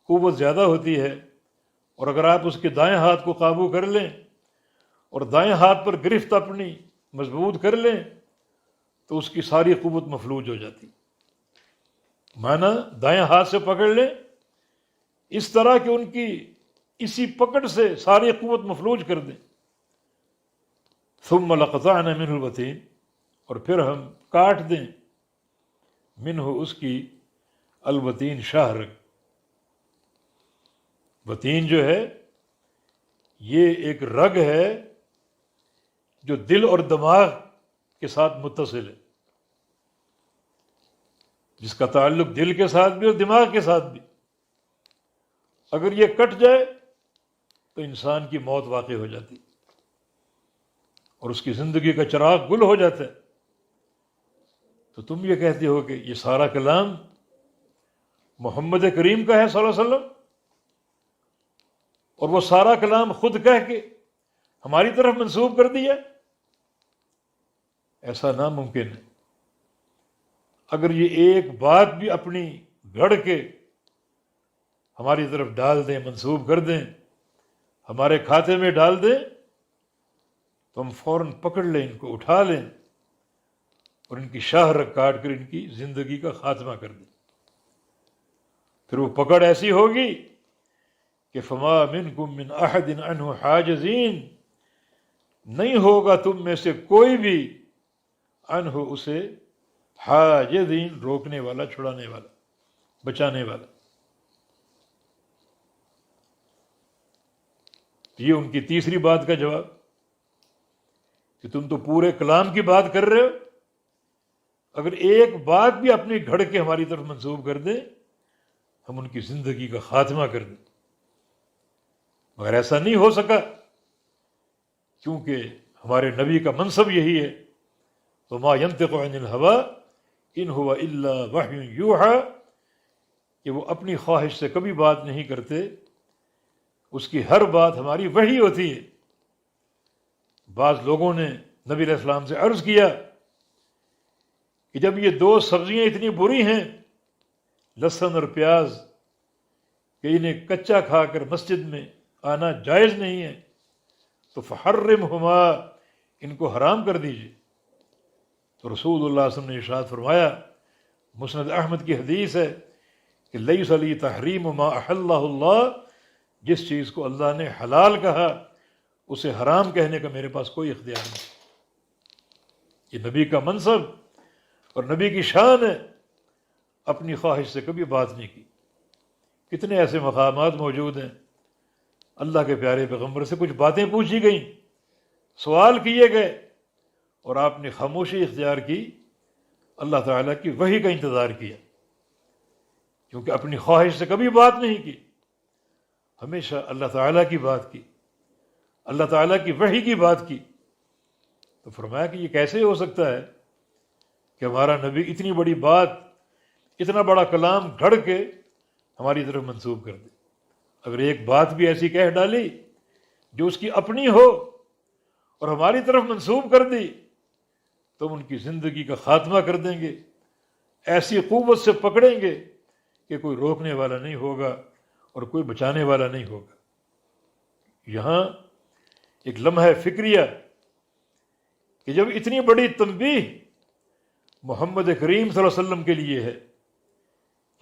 قوت زیادہ ہوتی ہے، اور اگر آپ اس کے دائیں ہاتھ کو قابو کر لیں اور دائیں ہاتھ پر گرفت اپنی مضبوط کر لیں تو اس کی ساری قوت مفلوج ہو جاتی۔ معنی دائیں ہاتھ سے پکڑ لیں اس طرح کہ ان کی اسی پکڑ سے ساری قوت مفلوج کر دیں۔ ثم لقطعنا منہ الوتین، اور پھر ہم کاٹ دیں منہ اس کی الوتین شاہ رگ۔ وتین جو ہے یہ ایک رگ ہے جو دل اور دماغ کے ساتھ متصل ہے، جس کا تعلق دل کے ساتھ بھی اور دماغ کے ساتھ بھی۔ اگر یہ کٹ جائے تو انسان کی موت واقع ہو جاتی اور اس کی زندگی کا چراغ گل ہو جاتا ہے۔ تو تم یہ کہتے ہو کہ یہ سارا کلام محمد کریم کا ہے صلی اللہ علیہ وسلم، اور وہ سارا کلام خود کہہ کے ہماری طرف منسوب کر دیا؟ ایسا ناممکن ہے۔ اگر یہ ایک بات بھی اپنی گھڑ کے ہماری طرف ڈال دیں، منسوب کر دیں، ہمارے کھاتے میں ڈال دیں، تو ہم فوراً پکڑ لیں، ان کو اٹھا لیں اور ان کی شاہ رگ کاٹ کر ان کی زندگی کا خاتمہ کر دیں۔ پھر وہ پکڑ ایسی ہوگی کہ فما منکم من احد عنہ حاجزین، نہیں ہوگا تم میں سے کوئی بھی عنہ اسے حاجزین، روکنے والا، چھڑانے والا، بچانے والا۔ یہ ان کی تیسری بات کا جواب کہ تم تو پورے کلام کی بات کر رہے ہو، اگر ایک بات بھی اپنی گھڑ کے ہماری طرف منسوب کر دیں ہم ان کی زندگی کا خاتمہ کر دیں۔ مگر ایسا نہیں ہو سکا، کیونکہ ہمارے نبی کا منصب یہی ہے، وما ينطق عن الهوى ان هو الا وحی یوحى، کہ وہ اپنی خواہش سے کبھی بات نہیں کرتے، اس کی ہر بات ہماری وحی ہوتی ہے۔ بعض لوگوں نے نبی علیہ السلام سے عرض کیا کہ جب یہ دو سبزیاں اتنی بری ہیں، لہسن اور پیاز، کہ انہیں کچا کھا کر مسجد میں آنا جائز نہیں ہے، تو فحرمہما، ان کو حرام کر دیجیے۔ تو رسول اللہ صلی اللہ علیہ وسلم نے ارشاد فرمایا، مسند احمد کی حدیث ہے کہ لیس لی تحریم ما احلہ اللہ، جس چیز کو اللہ نے حلال کہا اسے حرام کہنے کا میرے پاس کوئی اختیار نہیں۔ یہ نبی کا منصب اور نبی کی شان ہے، اپنی خواہش سے کبھی بات نہیں کی۔ کتنے ایسے مقامات موجود ہیں، اللہ کے پیارے پیغمبر سے کچھ باتیں پوچھی گئیں، سوال کیے گئے، اور آپ نے خاموشی اختیار کی، اللہ تعالیٰ کی وحی کا انتظار کیا، کیونکہ اپنی خواہش سے کبھی بات نہیں کی، ہمیشہ اللہ تعالیٰ کی بات کی، اللہ تعالیٰ کی وحی کی بات کی۔ تو فرمایا کہ یہ کیسے ہو سکتا ہے کہ ہمارا نبی اتنی بڑی بات، اتنا بڑا کلام گھڑ کے ہماری طرف منسوب کر دے؟ اگر ایک بات بھی ایسی کہہ ڈالی جو اس کی اپنی ہو اور ہماری طرف منسوب کر دی تو ہم ان کی زندگی کا خاتمہ کر دیں گے، ایسی قوت سے پکڑیں گے کہ کوئی روکنے والا نہیں ہوگا اور کوئی بچانے والا نہیں ہوگا۔ یہاں ایک لمحہ فکریہ کہ جب اتنی بڑی تنبیہ محمد کریم صلی اللہ علیہ وسلم کے لیے ہے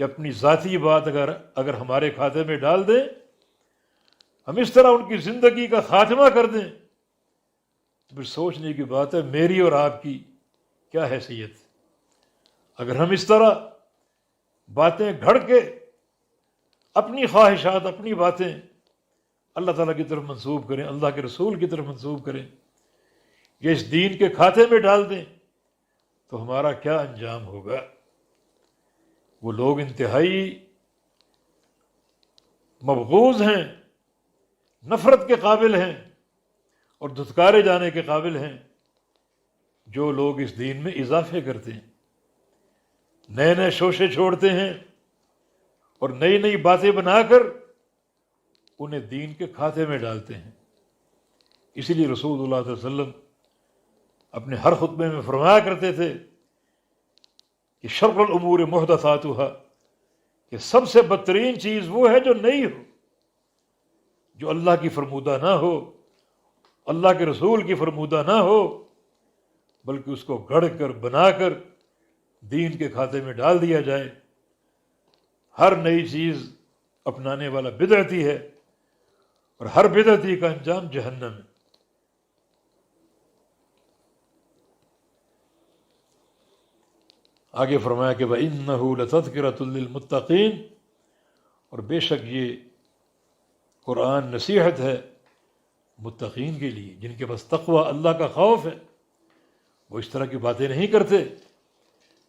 کہ اپنی ذاتی بات اگر ہمارے کھاتے میں ڈال دیں، ہم اس طرح ان کی زندگی کا خاتمہ کر دیں، تو پھر سوچنے کی بات ہے میری اور آپ کی کیا حیثیت۔ اگر ہم اس طرح باتیں گھڑ کے اپنی خواہشات، اپنی باتیں اللہ تعالیٰ کی طرف منسوب کریں، اللہ کے رسول کی طرف منسوب کریں، یا اس دین کے کھاتے میں ڈال دیں، تو ہمارا کیا انجام ہوگا۔ وہ لوگ انتہائی مبغوض ہیں، نفرت کے قابل ہیں اور دھتکارے جانے کے قابل ہیں، جو لوگ اس دین میں اضافے کرتے ہیں، نئے نئے شوشے چھوڑتے ہیں اور نئی نئی باتیں بنا کر انہیں دین کے کھاتے میں ڈالتے ہیں۔ اسی لیے رسول اللہ صلی اللہ علیہ وسلم اپنے ہر خطبے میں فرمایا کرتے تھے کہ شر الامور محدثاتها، کہ سب سے بدترین چیز وہ ہے جو نئی ہو، جو اللہ کی فرمودہ نہ ہو، اللہ کے رسول کی فرمودہ نہ ہو، بلکہ اس کو گھڑ کر بنا کر دین کے کھاتے میں ڈال دیا جائے۔ ہر نئی چیز اپنانے والا بدعتی ہے، اور ہر بدعتی کا انجام جہنم ہے۔ آگے فرمایا کہ وَإِنَّهُ لَتَذْكِرَةٌ لِّلْمُتَّقِينَ، اور بے شک یہ قرآن نصیحت ہے متقین کے لیے، جن کے پاس تقوی، اللہ کا خوف ہے۔ وہ اس طرح کی باتیں نہیں کرتے۔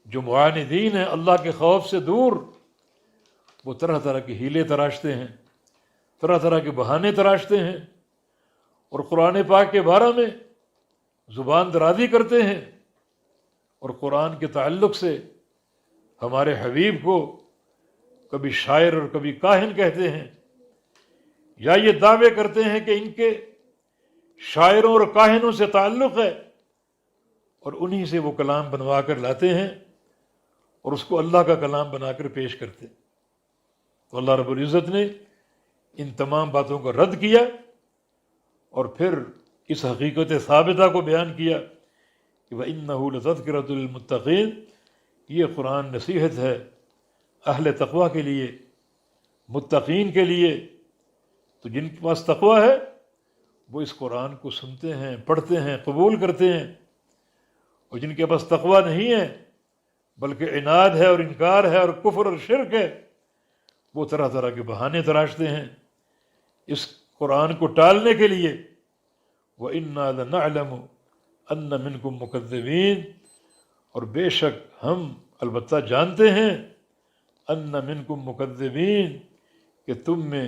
جو معاندین ہیں اللہ کے خوف سے دور، وہ طرح طرح کے ہیلے تراشتے ہیں، طرح طرح کے بہانے تراشتے ہیں، اور قرآن پاک کے بارے میں زبان درازی کرتے ہیں، اور قرآن کے تعلق سے ہمارے حبیب کو کبھی شاعر اور کبھی کاہن کہتے ہیں، یا یہ دعوے کرتے ہیں کہ ان کے شاعروں اور کاہنوں سے تعلق ہے، اور انہی سے وہ کلام بنوا کر لاتے ہیں اور اس کو اللہ کا کلام بنا کر پیش کرتے۔ تو اللہ رب العزت نے ان تمام باتوں کو رد کیا، اور پھر اس حقیقت ثابتہ کو بیان کیا کہ وَإِنَّهُ لَتَذْكِرَةٌ لِّلْمُتَّقِينَ، یہ قرآن نصیحت ہے اہل تقوی کے لیے، متقین کے لیے۔ تو جن کے پاس تقوی ہے وہ اس قرآن کو سنتے ہیں، پڑھتے ہیں، قبول کرتے ہیں، اور جن کے پاس تقوی نہیں ہے بلکہ عناد ہے اور انکار ہے اور کفر اور شرک ہے، وہ طرح طرح کے بہانے تراشتے ہیں اس قرآن کو ٹالنے کے لیے۔ وَإِنَّا لَنَعْلَمُ أَنَّ مِنْكُمْ مُكَذِّبِينَ، اور بے شک ہم البتہ جانتے ہیں، أَنَّ مِنْكُمْ مُكَذِّبِينَ، کہ تم میں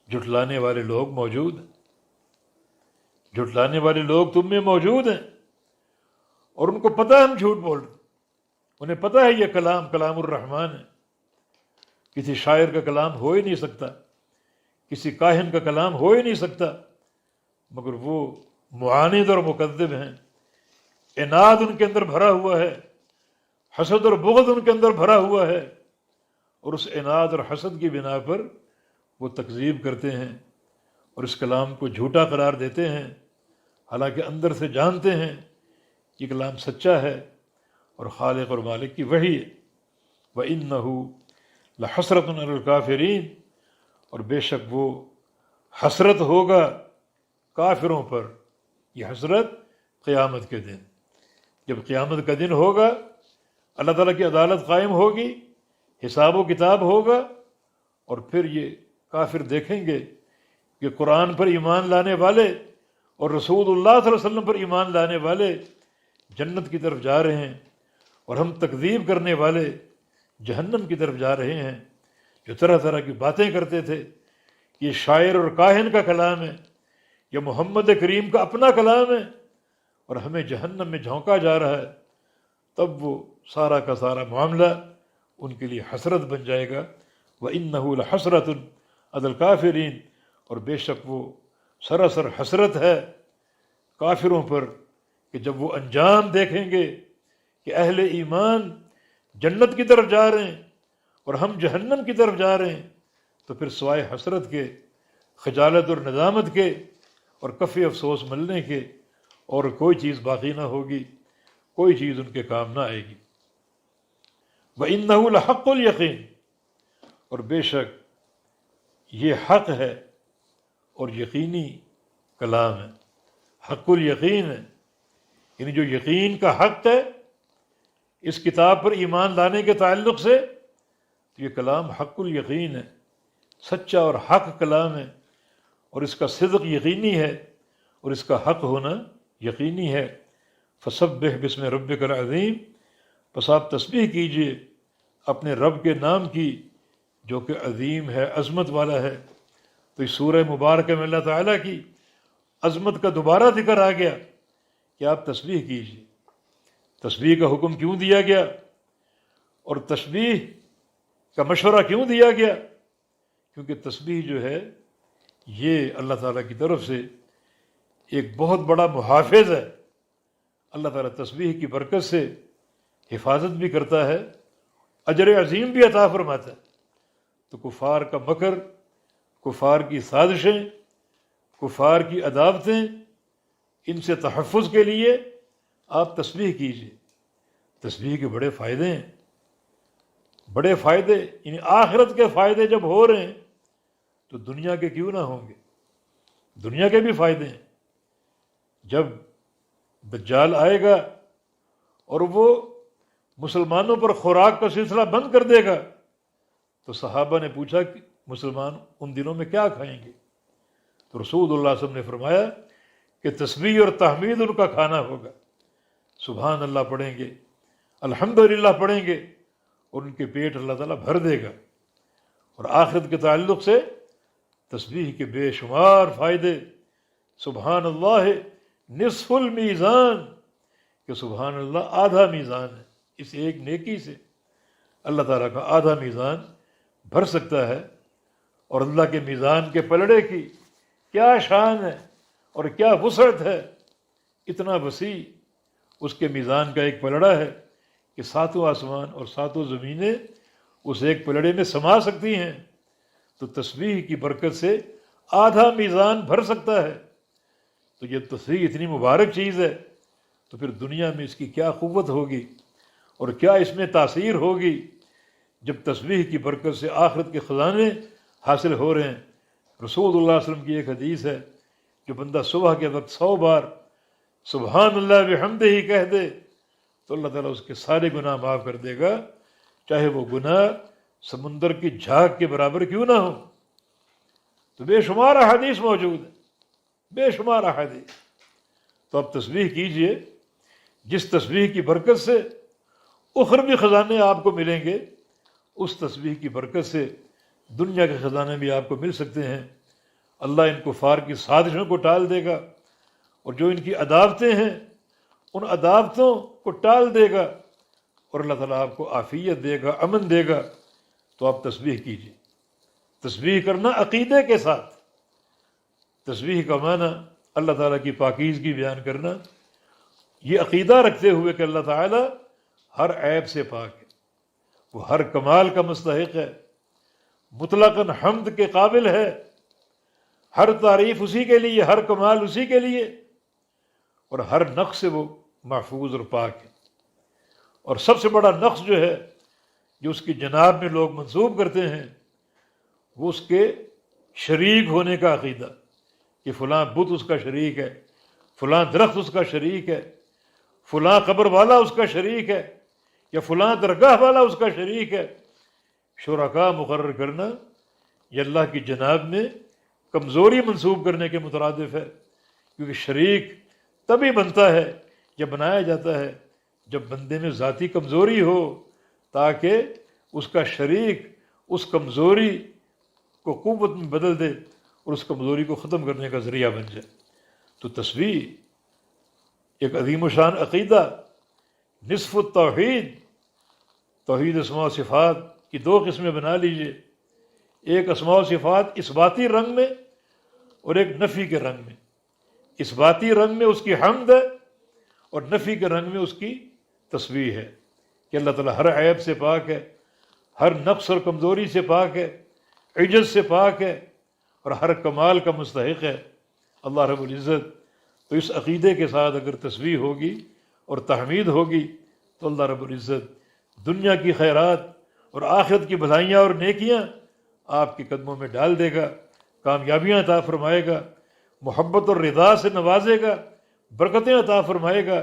جھٹلانے والے لوگ موجود ہیں، جھٹلانے والے لوگ تم میں موجود ہیں، اور ان کو پتہ ہے ہم جھوٹ بول رہے ہیں، انہیں پتہ ہے یہ کلام الرحمن ہے، کسی شاعر کا کلام ہو ہی نہیں سکتا، کسی کاہن کا کلام ہو ہی نہیں سکتا، مگر وہ معاند اور مکذب ہیں۔ عناد ان کے اندر بھرا ہوا ہے، حسد اور بغض ان کے اندر بھرا ہوا ہے، اور اس عناد اور حسد کی بنا پر وہ تکذیب کرتے ہیں اور اس کلام کو جھوٹا قرار دیتے ہیں، حالانکہ اندر سے جانتے ہیں یہ کلام سچا ہے اور خالق اور مالک کی وحی ہے۔ وَإِنَّهُ لَحَسْرَةٌ عَلَى الْكَافِرِينَ، اور بے شک وہ حسرت ہوگا کافروں پر۔ یہ حسرت قیامت کے دن، جب قیامت کا دن ہوگا، اللہ تعالیٰ کی عدالت قائم ہوگی، حساب و کتاب ہوگا، اور پھر یہ کافر دیکھیں گے کہ قرآن پر ایمان لانے والے اور رسول اللہ صلی اللہ علیہ وسلم پر ایمان لانے والے جنت کی طرف جا رہے ہیں، اور ہم تکذیب کرنے والے جہنم کی طرف جا رہے ہیں۔ جو طرح طرح کی باتیں کرتے تھے، یہ شاعر اور کاہن کا کلام ہے، یہ محمد کریم کا اپنا کلام ہے، اور ہمیں جہنم میں جھونکا جا رہا ہے، تب وہ سارا کا سارا معاملہ ان کے لیے حسرت بن جائے گا۔ وَإِنَّهُ لَحَسْرَةٌ عَلَى الْكَافِرِينَ، اور بے شک وہ سراسر حسرت ہے کافروں پر، کہ جب وہ انجام دیکھیں گے کہ اہل ایمان جنت کی طرف جا رہے ہیں اور ہم جہنم کی طرف جا رہے ہیں، تو پھر سوائے حسرت کے، خجالت اور ندامت کے اور کف افسوس ملنے کے اور کوئی چیز باقی نہ ہوگی، کوئی چیز ان کے کام نہ آئے گی۔ وَإِنَّهُ لَحَقُّ الْيَقِينِ، اور بے شک یہ حق ہے اور یقینی کلام ہے، حق الیقین ہے، یعنی جو یقین کا حق ہے اس کتاب پر ایمان لانے کے تعلق سے، تو یہ کلام حق الیقین ہے، سچا اور حق کلام ہے، اور اس کا صدق یقینی ہے اور اس کا حق ہونا یقینی ہے۔ فسبح بسم ربک العظیم، پس آپ تسبیح کیجئے اپنے رب کے نام کی جو کہ عظیم ہے، عظمت والا ہے۔ تو اس سورہ مبارکہ میں اللہ تعالیٰ کی عظمت کا دوبارہ ذکر آ گیا کہ آپ تسبیح کیجئے۔ تسبیح کا حکم کیوں دیا گیا اور تسبیح کا مشورہ کیوں دیا گیا؟ کیونکہ تسبیح جو ہے یہ اللہ تعالیٰ کی طرف سے ایک بہت بڑا محافظ ہے۔ اللہ تعالیٰ تسبیح کی برکت سے حفاظت بھی کرتا ہے، اجر عظیم بھی عطا فرماتا ہے۔ تو کفار کا مکر، کفار کی سازشیں، کفار کی عداوتیں، ان سے تحفظ کے لیے آپ تسبیح کیجیے۔ تسبیح کے بڑے فائدے ہیں، بڑے فائدے، یعنی آخرت کے فائدے جب ہو رہے ہیں تو دنیا کے کیوں نہ ہوں گے؟ دنیا کے بھی فائدے ہیں۔ جب دجال آئے گا اور وہ مسلمانوں پر خوراک کا سلسلہ بند کر دے گا تو صحابہ نے پوچھا کہ مسلمان ان دنوں میں کیا کھائیں گے؟ تو رسول اللہ صلی اللہ علیہ وسلم نے فرمایا کہ تسبیح اور تحمید ان کا کھانا ہوگا۔ سبحان اللہ پڑھیں گے، الحمدللہ پڑھیں گے، اور ان کے پیٹ اللہ تعالیٰ بھر دے گا۔ اور آخرت کے تعلق سے تسبیح کے بے شمار فائدے۔ سبحان اللہ نصف المیزان، کہ سبحان اللہ آدھا میزان ہے، اس ایک نیکی سے اللہ تعالیٰ کا آدھا میزان بھر سکتا ہے۔ اور اللہ کے میزان کے پلڑے کی کیا شان ہے اور کیا وسعت ہے، اتنا وسیع اس کے میزان کا ایک پلڑا ہے کہ ساتوں آسمان اور ساتوں زمینیں اس ایک پلڑے میں سما سکتی ہیں۔ تو تسبیح کی برکت سے آدھا میزان بھر سکتا ہے۔ تو یہ تسبیح اتنی مبارک چیز ہے، تو پھر دنیا میں اس کی کیا قوت ہوگی اور کیا اس میں تاثیر ہوگی جب تسبیح کی برکت سے آخرت کے خزانے حاصل ہو رہے ہیں۔ رسول اللہ صلی اللہ علیہ وسلم کی ایک حدیث ہے، جو بندہ صبح کے وقت 100 بار سبحان اللہ بحمدہ ہی کہہ دے تو اللہ تعالیٰ اس کے سارے گناہ معاف کر دے گا، چاہے وہ گناہ سمندر کی جھاگ کے برابر کیوں نہ ہو۔ تو بے شمار احادیث موجود ہیں، بے شمار احادیث۔ تو اب تسبیح کیجئے، جس تسبیح کی برکت سے اخروی خزانے آپ کو ملیں گے، اس تسبیح کی برکت سے دنیا کے خزانے بھی آپ کو مل سکتے ہیں۔ اللہ ان کفار کی سازشوں کو ٹال دے گا، اور جو ان کی عداوتیں ہیں ان عداوتوں کو ٹال دے گا، اور اللہ تعالیٰ آپ کو عافیت دے گا، امن دے گا۔ تو آپ تسبیح کیجیے۔ تسبیح کرنا عقیدے کے ساتھ، تسبیح کا معنی اللہ تعالیٰ کی پاکیزگی بیان کرنا، یہ عقیدہ رکھتے ہوئے کہ اللہ تعالیٰ ہر عیب سے پاک ہے، وہ ہر کمال کا مستحق ہے، مطلقاً حمد کے قابل ہے، ہر تعریف اسی کے لیے، ہر کمال اسی کے لیے، اور ہر نقص سے وہ محفوظ اور پاک ہے۔ اور سب سے بڑا نقص جو ہے، جو اس کی جناب میں لوگ منسوب کرتے ہیں، وہ اس کے شریک ہونے کا عقیدہ، کہ فلاں بت اس کا شریک ہے، فلاں درخت اس کا شریک ہے، فلاں قبر والا اس کا شریک ہے، یا فلاں درگاہ والا اس کا شریک ہے۔ شرکاء مقرر کرنا یہ اللہ کی جناب میں کمزوری منسوب کرنے کے مترادف ہے، کیونکہ شریک تبھی بنتا ہے یا بنایا جاتا ہے جب بندے میں ذاتی کمزوری ہو، تاکہ اس کا شریک اس کمزوری کو قوت میں بدل دے اور اس کمزوری کو ختم کرنے کا ذریعہ بن جائے۔ تو تسبیح ایک عظیم و شان عقیدہ، نصف التوحید۔ توحید اسماء و صفات کی 2 قسمیں بنا لیجئے، ایک اسماء و صفات اثباتی رنگ میں اور ایک نفی کے رنگ میں۔ اثباتی رنگ میں اس کی حمد ہے، اور نفی کے رنگ میں اس کی تسبیح ہے، کہ اللہ تعالیٰ ہر عیب سے پاک ہے، ہر نقص اور کمزوری سے پاک ہے، عجز سے پاک ہے، اور ہر کمال کا مستحق ہے اللہ رب العزت۔ تو اس عقیدے کے ساتھ اگر تسبیح ہوگی اور تحمید ہوگی تو اللہ رب العزت دنیا کی خیرات اور آخرت کی بھلائیاں اور نیکیاں آپ کے قدموں میں ڈال دے گا، کامیابیاں عطا فرمائے گا، محبت اور رضا سے نوازے گا، برکتیں عطا فرمائے گا۔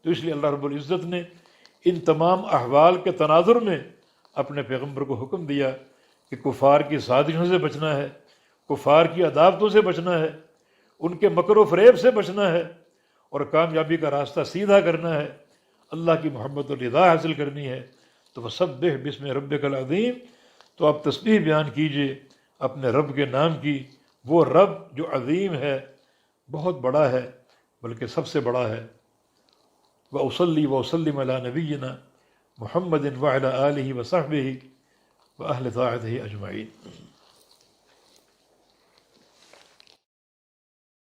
تو اس لیے اللہ رب العزت نے ان تمام احوال کے تناظر میں اپنے پیغمبر کو حکم دیا کہ کفار کی سازشوں سے بچنا ہے، کفار کی عداوتوں سے بچنا ہے، ان کے مکر و فریب سے بچنا ہے، اور کامیابی کا راستہ سیدھا کرنا ہے، اللہ کی محبت و رضا حاصل کرنی ہے۔ تو فسبح بسم ربک العظیم، تو آپ تسبیح بیان کیجئے اپنے رب کے نام کی، وہ رب جو عظیم ہے، بہت بڑا ہے، بلکہ سب سے بڑا ہے۔ وَأُصَلِّي وَأُسَلِّمُ عَلَىٰ نَبِيِّنَا مُحَمَّدٍ وَعَلَىٰ آلِهِ وَصَحْبِهِ وَأَهْلِ طَاعَتِهِ أَجْمَعِينَ۔